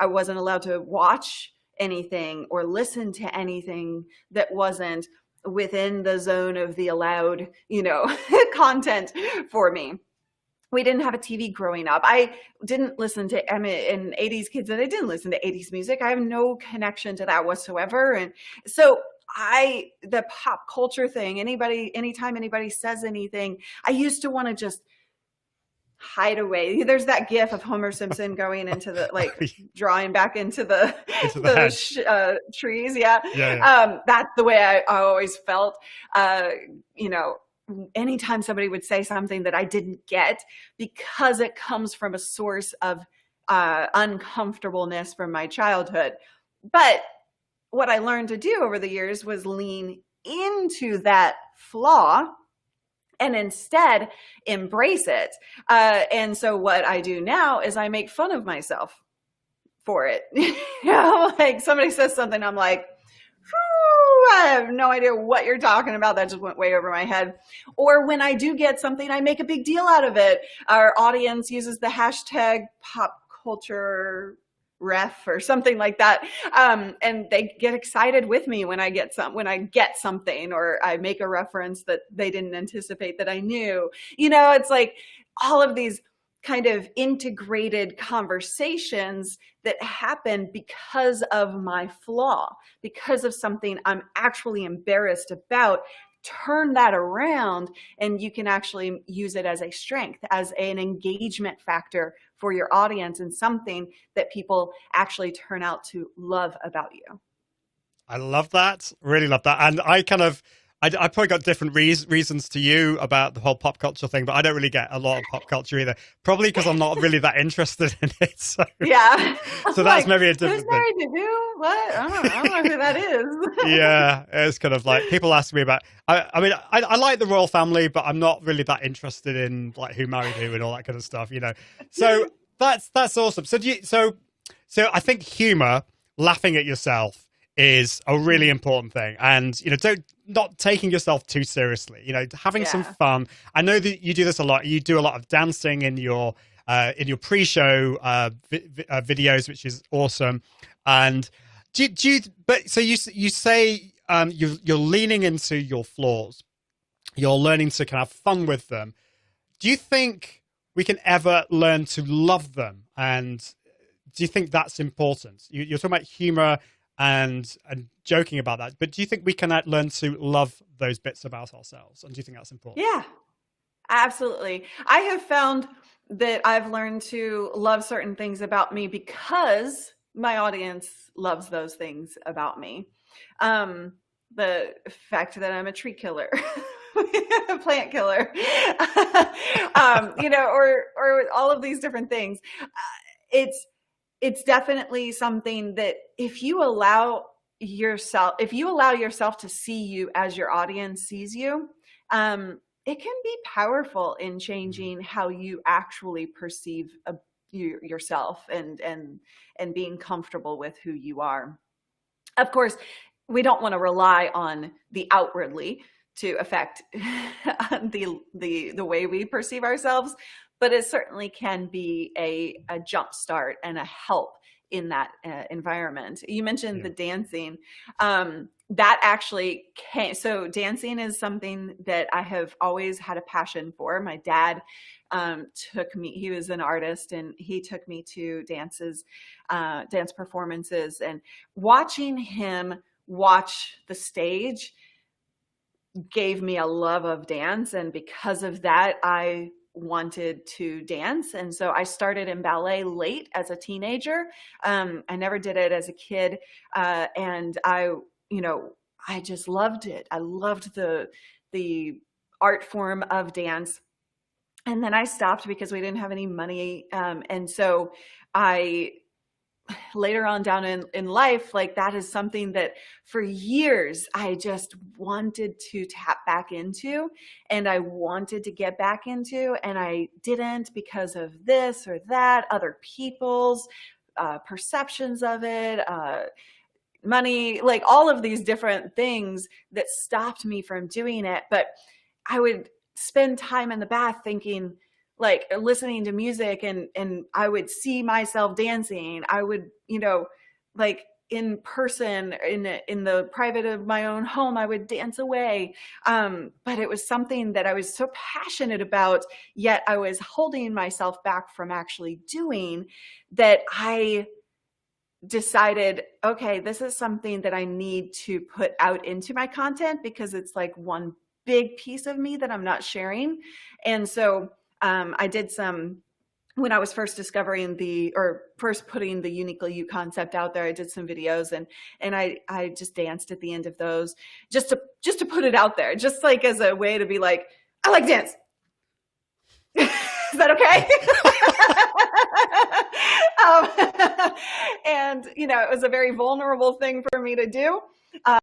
wasn't allowed to watch anything or listen to anything that wasn't within the zone of the allowed, content for me. We didn't have a TV growing up. I didn't listen to in 80s kids, and I didn't listen to 80s music. I have no connection to that whatsoever. And so the pop culture thing, anytime anybody says anything, I used to want to just hide away. There's that gif of Homer Simpson going into the, drawing back into the trees. Yeah. That's the way I always felt, anytime somebody would say something that I didn't get, because it comes from a source of uncomfortableness from my childhood. But what I learned to do over the years was lean into that flaw and instead embrace it. And so what I do now is I make fun of myself for it. Like somebody says something, I'm like, I have no idea what you're talking about. That just went way over my head. Or when I do get something, I make a big deal out of it. Our audience uses the hashtag pop culture ref or something like that. And they get excited with me when I get something, or I make a reference that they didn't anticipate that I knew. It's like all of these kind of integrated conversations that happen because of my flaw, because of something I'm actually embarrassed about. Turn that around, and you can actually use it as a strength, as an engagement factor for your audience, and something that people actually turn out to love about you. I love that. Really love that. And I probably got different reasons to you about the whole pop culture thing, but I don't really get a lot of pop culture either. Probably because I'm not really that interested in it. So, yeah. So that's maybe a different thing. Married to who? What? I don't know who that is. Yeah. It's kind of like people ask me about, I mean, I like the royal family, but I'm not really that interested in like who married who and all that kind of stuff, So that's awesome. So I think humor, laughing at yourself, is a really important thing. And, not taking yourself too seriously, having some fun. I know that you do this a lot. You do a lot of dancing in your pre-show videos, which is awesome. And so you say you're leaning into your flaws. You're learning to kind of have fun with them. Do you think we can ever learn to love them? And do you think that's important? You're talking about humor and joking about that, but do you think we can learn to love those bits about ourselves? And do you think that's important? Yeah, absolutely. I have found that I've learned to love certain things about me because my audience loves those things about me. The fact that I'm a tree killer, a plant killer, or all of these different things. It's definitely something that if you allow yourself to see you as your audience sees you, it can be powerful in changing how you actually perceive yourself and being comfortable with who you are. Of course, we don't want to rely on the outwardly to affect the way we perceive ourselves, but it certainly can be a jump start and a help in that environment. You mentioned the dancing. That actually came. So dancing is something that I have always had a passion for. My dad took me, he was an artist, and he took me to dance performances, and watching him watch the stage gave me a love of dance. And because of that, I wanted to dance. And so I started in ballet late as a teenager. I never did it as a kid. And I just loved it. I loved the art form of dance. And then I stopped because we didn't have any money. And so later on down in life, like that is something that for years I just wanted to tap back into, and I wanted to get back into, and I didn't because of this or that, other people's perceptions of it, money, like all of these different things that stopped me from doing it. But I would spend time in the bath thinking, like listening to music, and I would see myself dancing. I would, like in person, in the private of my own home, I would dance away. But it was something that I was so passionate about, yet I was holding myself back from actually doing, that I decided, okay, this is something that I need to put out into my content, because it's like one big piece of me that I'm not sharing. And so I did some, when I was first discovering first putting the Uniquely You concept out there, I did some videos, and I just danced at the end of those, just to put it out there, just like as a way to be like, I like dance. Is that okay? And it was a very vulnerable thing for me to do.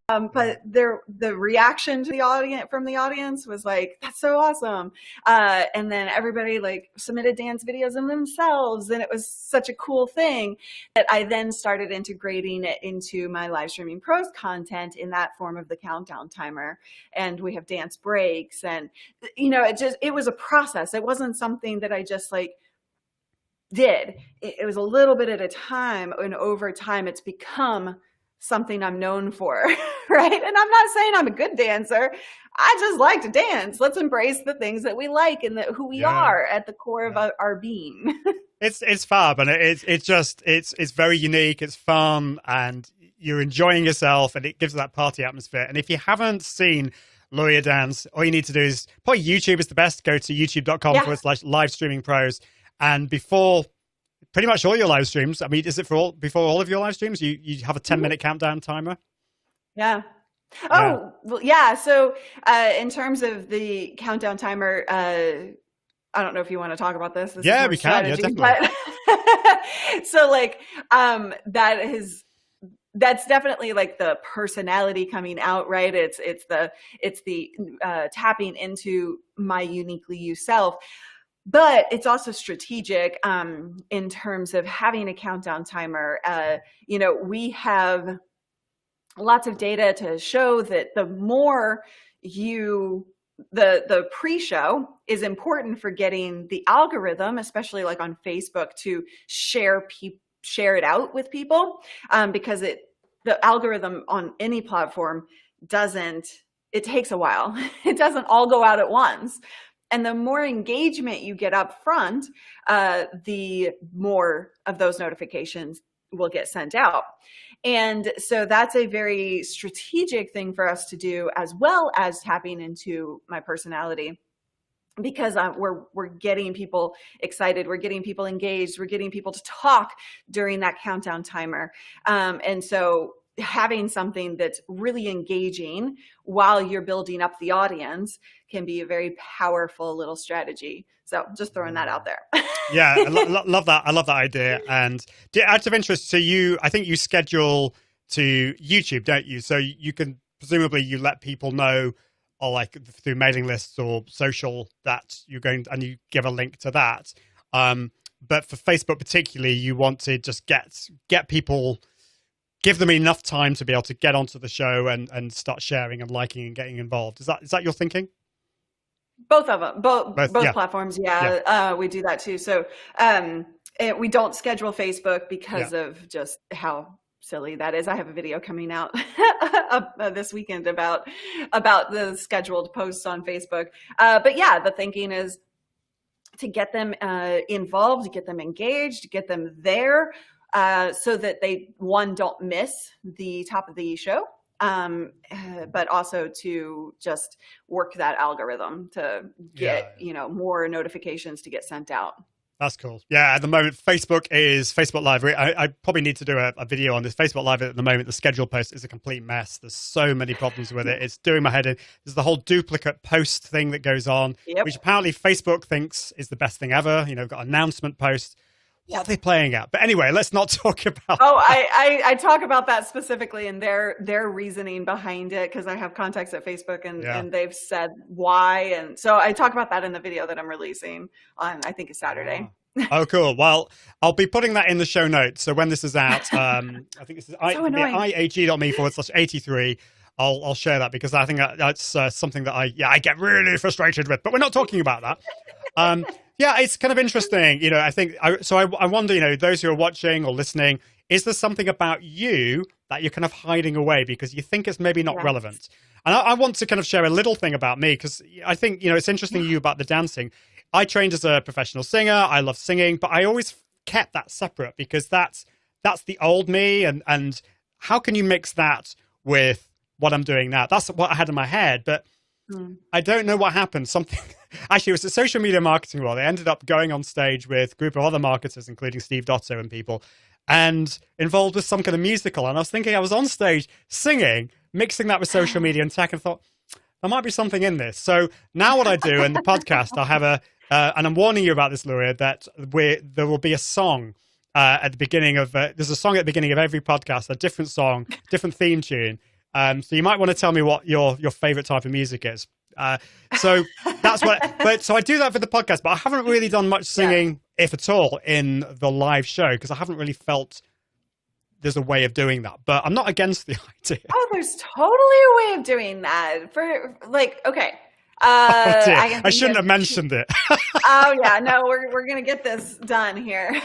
But the reaction to from the audience was like, that's so awesome. And then everybody like submitted dance videos of themselves. And it was such a cool thing that I then started integrating it into my live streaming pros content in that form of the countdown timer. And we have dance breaks, and, it was a process. It wasn't something that I just like did. It was a little bit at a time, and over time it's become something I'm known for, right? And I'm not saying I'm a good dancer. I just like to dance. Let's embrace the things that we like and who we are at the core of our being. It's fab, and it's very unique. It's fun, and you're enjoying yourself, and it gives that party atmosphere. And if you haven't seen Luria dance, all you need to do is probably YouTube is the best. Go to youtube.com/live streaming pros, and before pretty much all your live streams, I mean, is it before all of your live streams, you have a 10-minute countdown timer? Yeah. Oh, well, yeah. So in terms of the countdown timer, I don't know if you want to talk about this. We can. Yeah, definitely. But so like that's definitely like the personality coming out, right? It's the tapping into my uniquely you self. But it's also strategic in terms of having a countdown timer. We have lots of data to show that the more the pre-show is important for getting the algorithm, especially like on Facebook, to share it out with people, because the algorithm on any platform it takes a while. It doesn't all go out at once. And the more engagement you get up front, the more of those notifications will get sent out. And so that's a very strategic thing for us to do, as well as tapping into my personality, because we're getting people excited, we're getting people engaged, we're getting people to talk during that countdown timer. And so having something that's really engaging while you're building up the audience can be a very powerful little strategy. So just throwing that out there. Yeah, I love that. I love that idea. And out of interest, so I think you schedule to YouTube, don't you? So you can, presumably you let people know, or like through mailing lists or social, that you're going, and you give a link to that. But for Facebook particularly, you want to just get people, give them enough time to be able to get onto the show and start sharing and liking and getting involved. Is that your thinking? Both of them, both platforms. Yeah. We do that too. So we don't schedule Facebook because of just how silly that is. I have a video coming out this weekend about the scheduled posts on Facebook. But yeah, the thinking is to get them involved, to get them engaged, to get them there, so that they, don't miss the top of the show, but also to just work that algorithm to get, more notifications to get sent out. That's cool. Yeah, at the moment, Facebook Live. I probably need to do a video on this. Facebook Live at the moment, the schedule post is a complete mess. There's so many problems with it. It's doing my head in. There's the whole duplicate post thing that goes on, which apparently Facebook thinks is the best thing ever. Got announcement posts. What are they playing at? But anyway, let's not talk about I talk about that specifically and their reasoning behind it, because I have contacts at Facebook and they've said why. And so I talk about that in the video that I'm releasing on, I think it's Saturday. Oh, cool. Well, I'll be putting that in the show notes. So when this is out, I think this is iag.me/83. I'll share that because I think that's something that I get really frustrated with. But we're not talking about that. Yeah, it's kind of interesting. You know, I think I wonder, you know, those who are watching or listening, is there something about you that you're kind of hiding away because you think it's maybe not relevant? And I want to kind of share a little thing about me because I think, you know, it's interesting you about the dancing. I trained as a professional singer. I love singing, but I always kept that separate because that's the old me. And how can you mix that with what I'm doing now? That's what I had in my head, but I don't know what happened. Actually, it was a social media marketing role. They ended up going on stage with a group of other marketers, including Steve Dotto and people, and involved with some kind of musical. And I was thinking I was on stage singing, mixing that with social media and tech, and thought, there might be something in this. So now what I do in the podcast, I'll have and I'm warning you about this, Luria, that there will be a song at the beginning of, there's a song at the beginning of every podcast, a different song, different theme tune. So you might want to tell me what your favorite type of music is. So that's so I do that for the podcast, but I haven't really done much singing, if at all, in the live show because I haven't really felt there's a way of doing that. But I'm not against the idea. Oh, there's totally a way of doing that. For like, okay. I shouldn't have mentioned it. Oh yeah, no, we're gonna get this done here.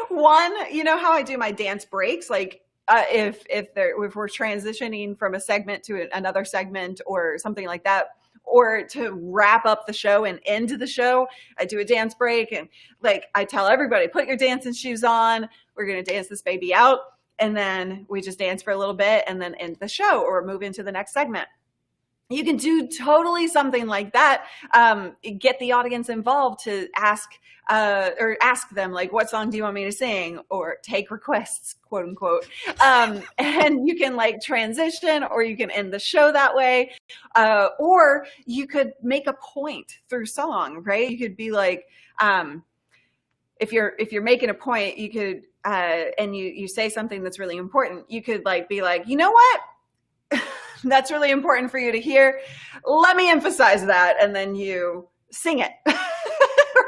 One, you know how I do my dance breaks, like if we're transitioning from a segment to another segment or something like that, or to wrap up the show and end the show, I do a dance break and like I tell everybody, put your dancing shoes on. We're gonna dance this baby out, and then we just dance for a little bit and then end the show or move into the next segment. You can do totally something like that. Get the audience involved to ask them like, what song do you want me to sing? Or take requests, quote unquote. And you can like transition, or you can end the show that way. Or you could make a point through song, right? You could be like, if you're making a point, you could, and you say something that's really important, you could like be like, you know what? That's really important for you to hear. Let me emphasize that. And then you sing it or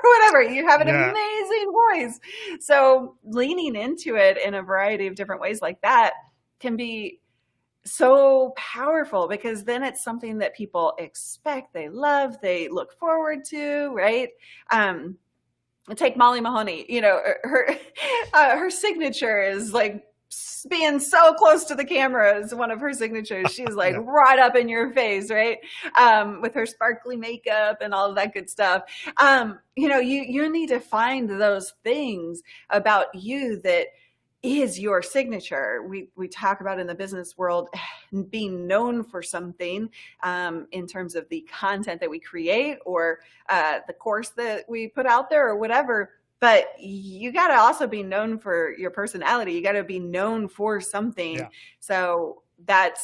whatever. You have an amazing voice. So leaning into it in a variety of different ways like that can be so powerful because then it's something that people expect, they love, they look forward to, right? Take Molly Mahoney, you know, her signature is like being so close to the camera is one of her signatures. She's like right up in your face, right? With her sparkly makeup and all of that good stuff. You know, you need to find those things about you that is your signature. We talk about in the business world being known for something in terms of the content that we create or the course that we put out there or whatever. But you got to also be known for your personality. You got to be known for something. Yeah. So that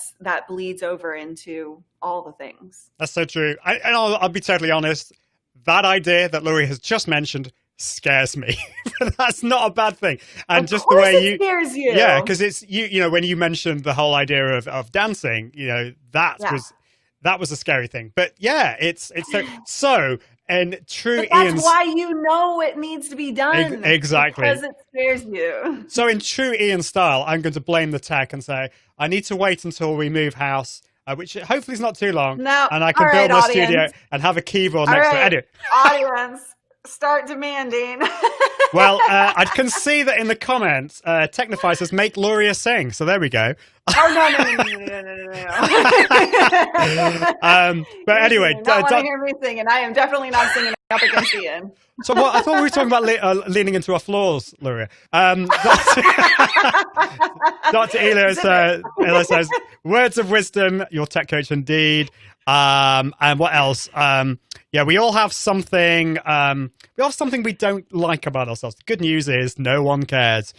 bleeds over into all the things. That's so true. I'll be totally honest. That idea that Luria has just mentioned scares me. But that's not a bad thing. And of just the way it scares you. Yeah, because it's you know, when you mentioned the whole idea of dancing, you know, that was a scary thing. But yeah, it's so and true Ian's. That's why you know it needs to be done. Exactly. Because it scares you. So in true Ian style, I'm going to blame the tech and say, I need to wait until we move house, which hopefully is not too long. No. And I can build my studio and have a keyboard next to it. Anyway. Audience, start demanding. Well, I can see that in the comments, Technify says, make Luria sing. So there we go. Oh, no. But anyway. Don't want to hear me sing, and I am definitely not singing up against Ian. So I thought we were talking about leaning into our flaws, Luria. Dr. Ela says, words of wisdom, your tech coach indeed. And what else? Yeah, we all have something. We don't like about ourselves. The good news is no one cares.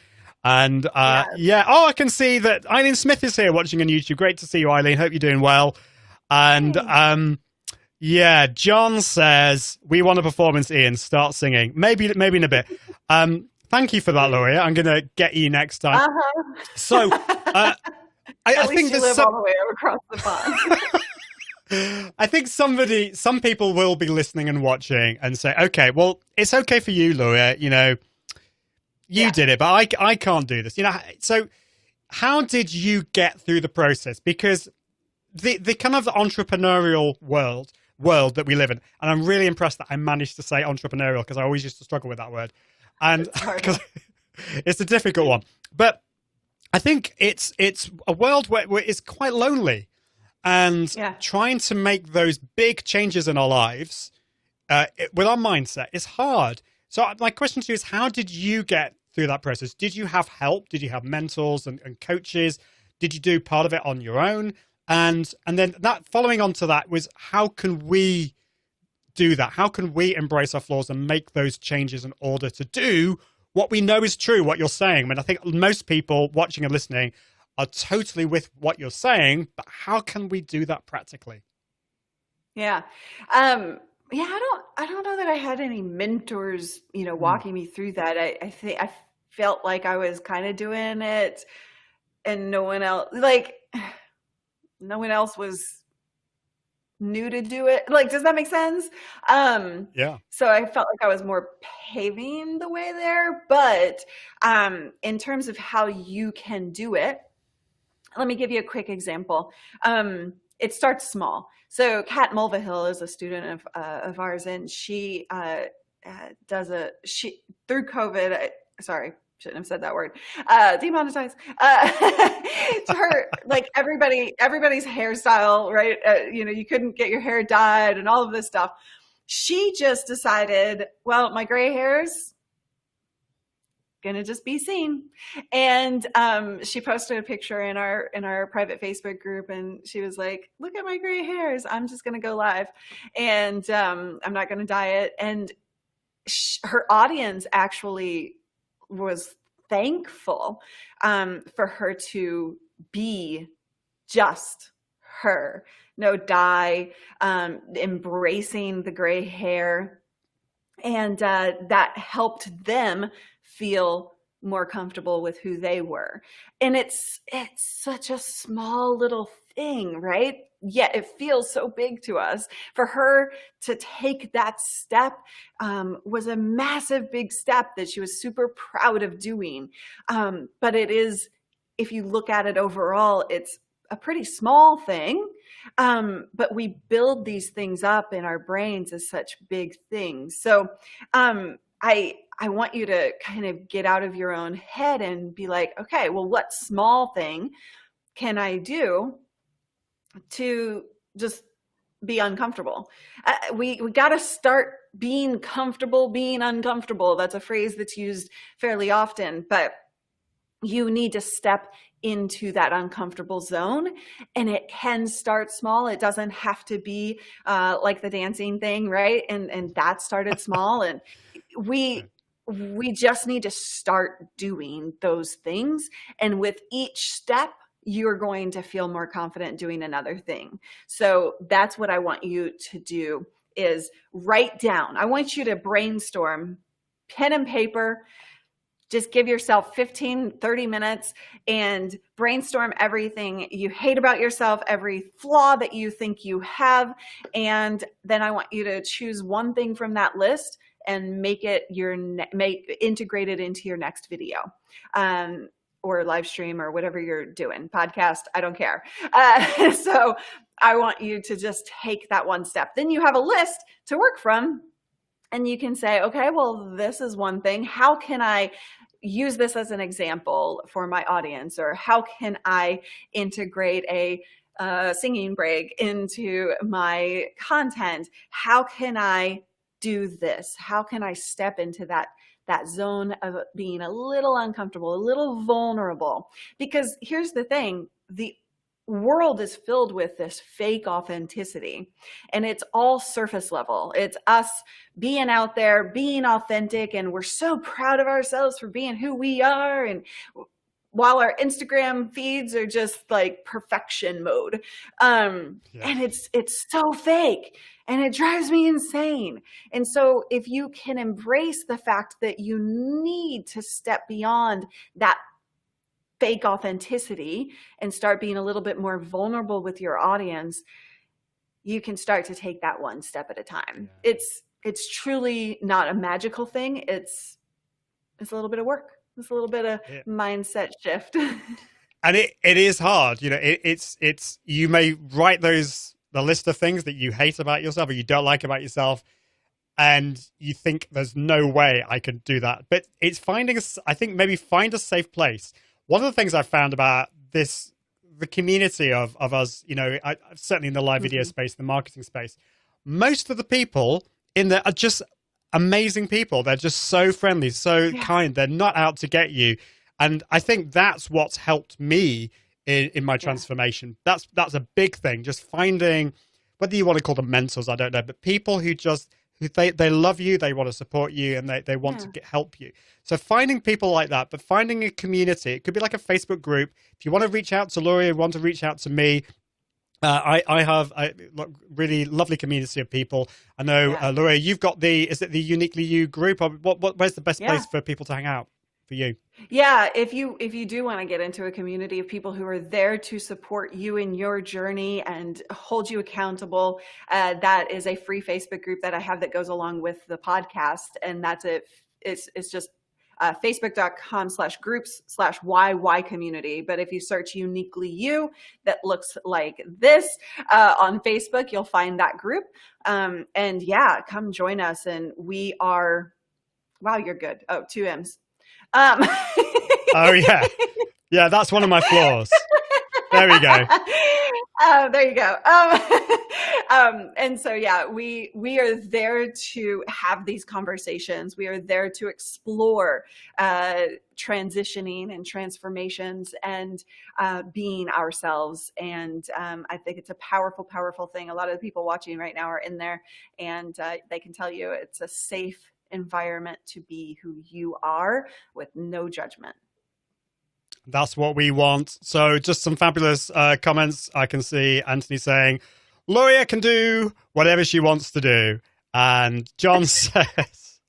And oh, I can see that Eileen Smith is here watching on YouTube. Great to see you, Eileen. Hope you're doing well. And John says we want a performance. Ian, start singing. Maybe in a bit. Thank you for that, Luria. I'm gonna get you next time. So I think you live all the way across the pond. I think some people will be listening and watching and say, okay, well, it's okay for you, Luria, you did it, but I can't do this. So how did you get through the process? Because the kind of entrepreneurial world that we live in, and I'm really impressed that I managed to say entrepreneurial, because I always used to struggle with that word. And because it's a difficult one. But I think it's a world where it's quite lonely. And trying to make those big changes in our lives with our mindset is hard. So my question to you is, how did you get through that process? Did you have help? Did you have mentors and coaches? Did you do part of it on your own? And then that following on to that was, how can we do that? How can we embrace our flaws and make those changes in order to do what we know is true, what you're saying? I mean, I think most people watching and listening are totally with what you're saying, but how can we do that practically? Yeah. I don't know that I had any mentors, walking me through that. I think I felt like I was kind of doing it, and no one else was new to do it. Does that make sense? Yeah. So I felt like I was more paving the way there, but in terms of how you can do it, let me give you a quick example. It starts small. So Kat Mulvihill is a student of ours, and she through COVID. Sorry, shouldn't have said that word. Demonetized. Her, everybody's hairstyle, right? You couldn't get your hair dyed and all of this stuff. She just decided, well, my gray hair's gonna just be seen. And she posted a picture in our private Facebook group, and she was like, look at my gray hairs, I'm just gonna go live, and I'm not gonna dye it. And her audience actually was thankful for her to be just her, no dye, embracing the gray hair. And that helped them feel more comfortable with who they were. And it's such a small little thing, right? Yet it feels so big to us. For her to take that step was a massive big step that she was super proud of doing. But it is, if you look at it overall, it's a pretty small thing. But we build these things up in our brains as such big things. So I want you to kind of get out of your own head and be like, okay, well, what small thing can I do to just be uncomfortable? We got to start being comfortable, being uncomfortable. That's a phrase that's used fairly often, but you need to step into that uncomfortable zone, and it can start small. It doesn't have to be like the dancing thing, right? And that started small, and we just need to start doing those things. And with each step, you're going to feel more confident doing another thing. So that's what I want you to do, is write down. I want you to brainstorm, pen and paper. Just give yourself 15, 30 minutes and brainstorm everything you hate about yourself, every flaw that you think you have. And then I want you to choose one thing from that list and integrate it into your next video, or live stream, or whatever you're doing, podcast, I don't care. So I want you to just take that one step. Then you have a list to work from, and you can say, okay, well, this is one thing. How can I use this as an example for my audience? Or how can I integrate a singing break into my content? How can I do this? How can I step into that zone of being a little uncomfortable, a little vulnerable? Because here's the thing, the world is filled with this fake authenticity, and it's all surface level. It's us being out there, being authentic, and we're so proud of ourselves for being who we are. And while our Instagram feeds are just like perfection mode, and it's so fake, and it drives me insane. And so if you can embrace the fact that you need to step beyond that fake authenticity and start being a little bit more vulnerable with your audience, you can start to take that one step at a time. It's truly not a magical thing. It's a little bit of work. It's a little bit of mindset shift. And it is hard. You know, it's you may write the list of things that you hate about yourself or you don't like about yourself, and you think there's no way I could do that. But it's find a safe place. One of the things I've found about the community of us, you know, certainly in the live video space, the marketing space, most of the people in there are just amazing people. They're just so friendly, so kind. They're not out to get you. And I think that's what's helped me in my transformation. That's a big thing. Just finding, whether you want to call them mentors, I don't know, but people who they love you, they want to support you, and they want to help you. So finding people like that, but finding a community. It could be like a Facebook group. If you want to reach out to Luria, want to reach out to me, I have a really lovely community of people. I know, Luria, you've got is it the YOUniquely You group? Or where's the best place for people to hang out for you? Yeah, if you do want to get into a community of people who are there to support you in your journey and hold you accountable, that is a free Facebook group that I have that goes along with the podcast, and that's it. It's just facebook.com/groups/YY community. But if you search YOUniquely You, that looks like this on Facebook, you'll find that group. And come join us. And we are, wow, you're good. Oh, 2 M's. Oh yeah, that's one of my flaws. There we go. There you go. And so, we are there to have these conversations. We are there to explore transitioning and transformations and being ourselves. And I think it's a powerful, powerful thing. A lot of the people watching right now are in there, and they can tell you it's a safe environment to be who you are with no judgment. That's what we want. So just some fabulous comments. I can see Anthony saying, Luria can do whatever she wants to do. And John says,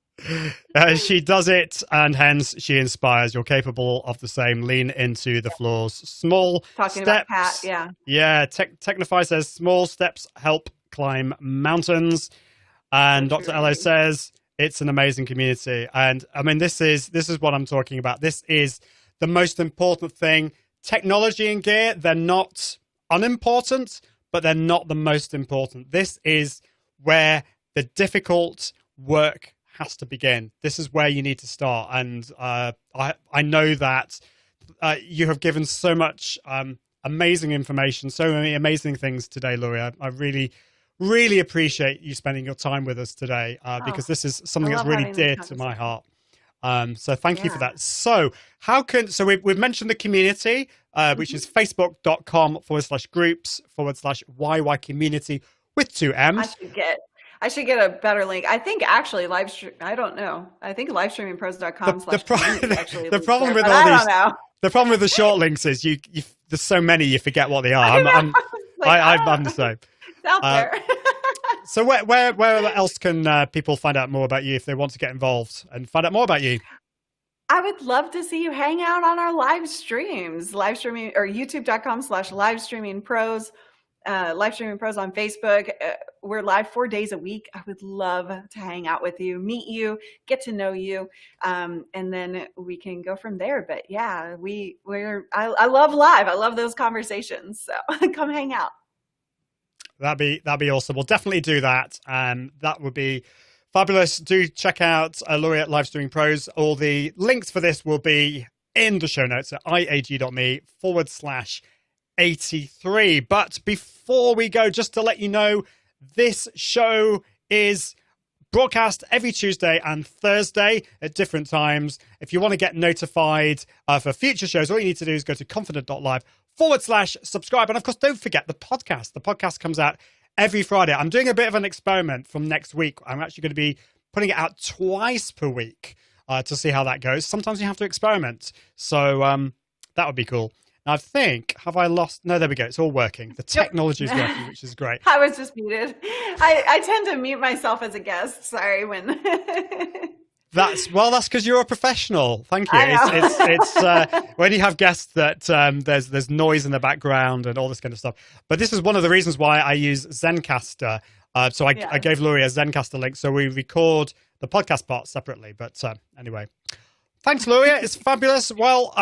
she does it, and hence she inspires. You're capable of the same. Lean into the flaws. Small Talking steps. about Pat, yeah. Yeah, Technify says, small steps help climb mountains. And Dr. Ello says, it's an amazing community. And I mean, this is what I'm talking about. This is the most important thing. Technology and gear, they're not unimportant, but they're not the most important. This is where the difficult work has to begin. This is where you need to start. And I know that you have given so much amazing information, so many amazing things today, Luria. I really appreciate you spending your time with us today because this is something that's really dear to my heart. So thank you for that. So we've mentioned the community, which is facebook.com/groups/YY community with 2 M's. I should get a better link. I think actually I don't know. I think livestreamingpros.com/community the problem with all these, the problem with the short links is there's so many you forget what they are. I'm the same. It's out there. So where else can people find out more about you if they want to get involved and find out more about you? I would love to see you hang out on our live streams, live streaming, or youtube.com/livestreamingpros, livestreamingpros on Facebook. We're live 4 days a week. I would love to hang out with you, meet you, get to know you, and then we can go from there. But yeah, I love live. I love those conversations. So come hang out. That'd be awesome. We'll definitely do that. That would be fabulous. Do check out Luria Live Streaming Pros. All the links for this will be in the show notes at iag.me/83. But before we go, just to let you know, this show is broadcast every Tuesday and Thursday at different times. If you want to get notified for future shows, all you need to do is go to confident.live/subscribe. And of course, don't forget the podcast. The podcast comes out every Friday. I'm doing a bit of an experiment from next week. I'm actually going to be putting it out twice per week to see how that goes. Sometimes you have to experiment. So that would be cool. Now, I think, have I lost? No, there we go. It's all working. The technology is working, which is great. I was just muted. I tend to mute myself as a guest. Sorry. That's because you're a professional. Thank you. It's when you have guests that there's noise in the background and all this kind of stuff. But this is one of the reasons why I use Zencaster. So I gave Luria a Zencaster link, so we record the podcast part separately. But anyway, thanks, Luria. It's fabulous. Well,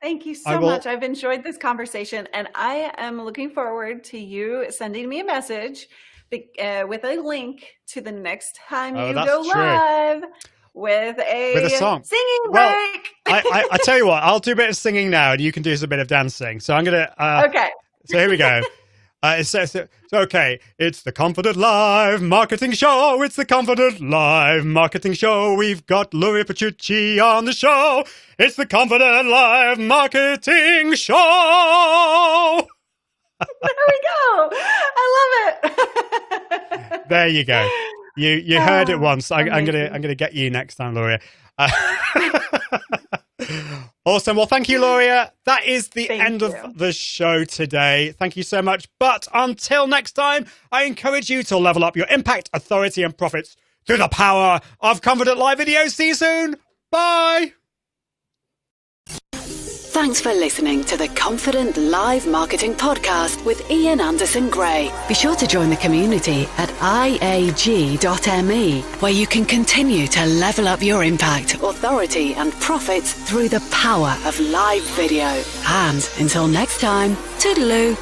thank you so much. I've enjoyed this conversation, and I am looking forward to you sending me a message with a link to the next time you go live with a song. Singing break. I tell you what, I'll do a bit of singing now, and you can do a bit of dancing. So I'm gonna. Okay. So here we go. It says, okay, it's the Confident Live Marketing Show. It's the Confident Live Marketing Show. We've got Luria Petrucci on the show. It's the Confident Live Marketing Show. There we go. I love it. There you go. You heard it once. I'm gonna get you next time, Luria. Awesome. Well, thank you, Luria. That is the end of the show today. Thank you so much. But until next time, I encourage you to level up your impact, authority, and profits through the power of Confident Live Video. See you soon. Bye. Thanks for listening to the Confident Live Marketing Podcast with Ian Anderson Gray. Be sure to join the community at iag.me, where you can continue to level up your impact, authority, and profits through the power of live video. And until next time, toodaloo.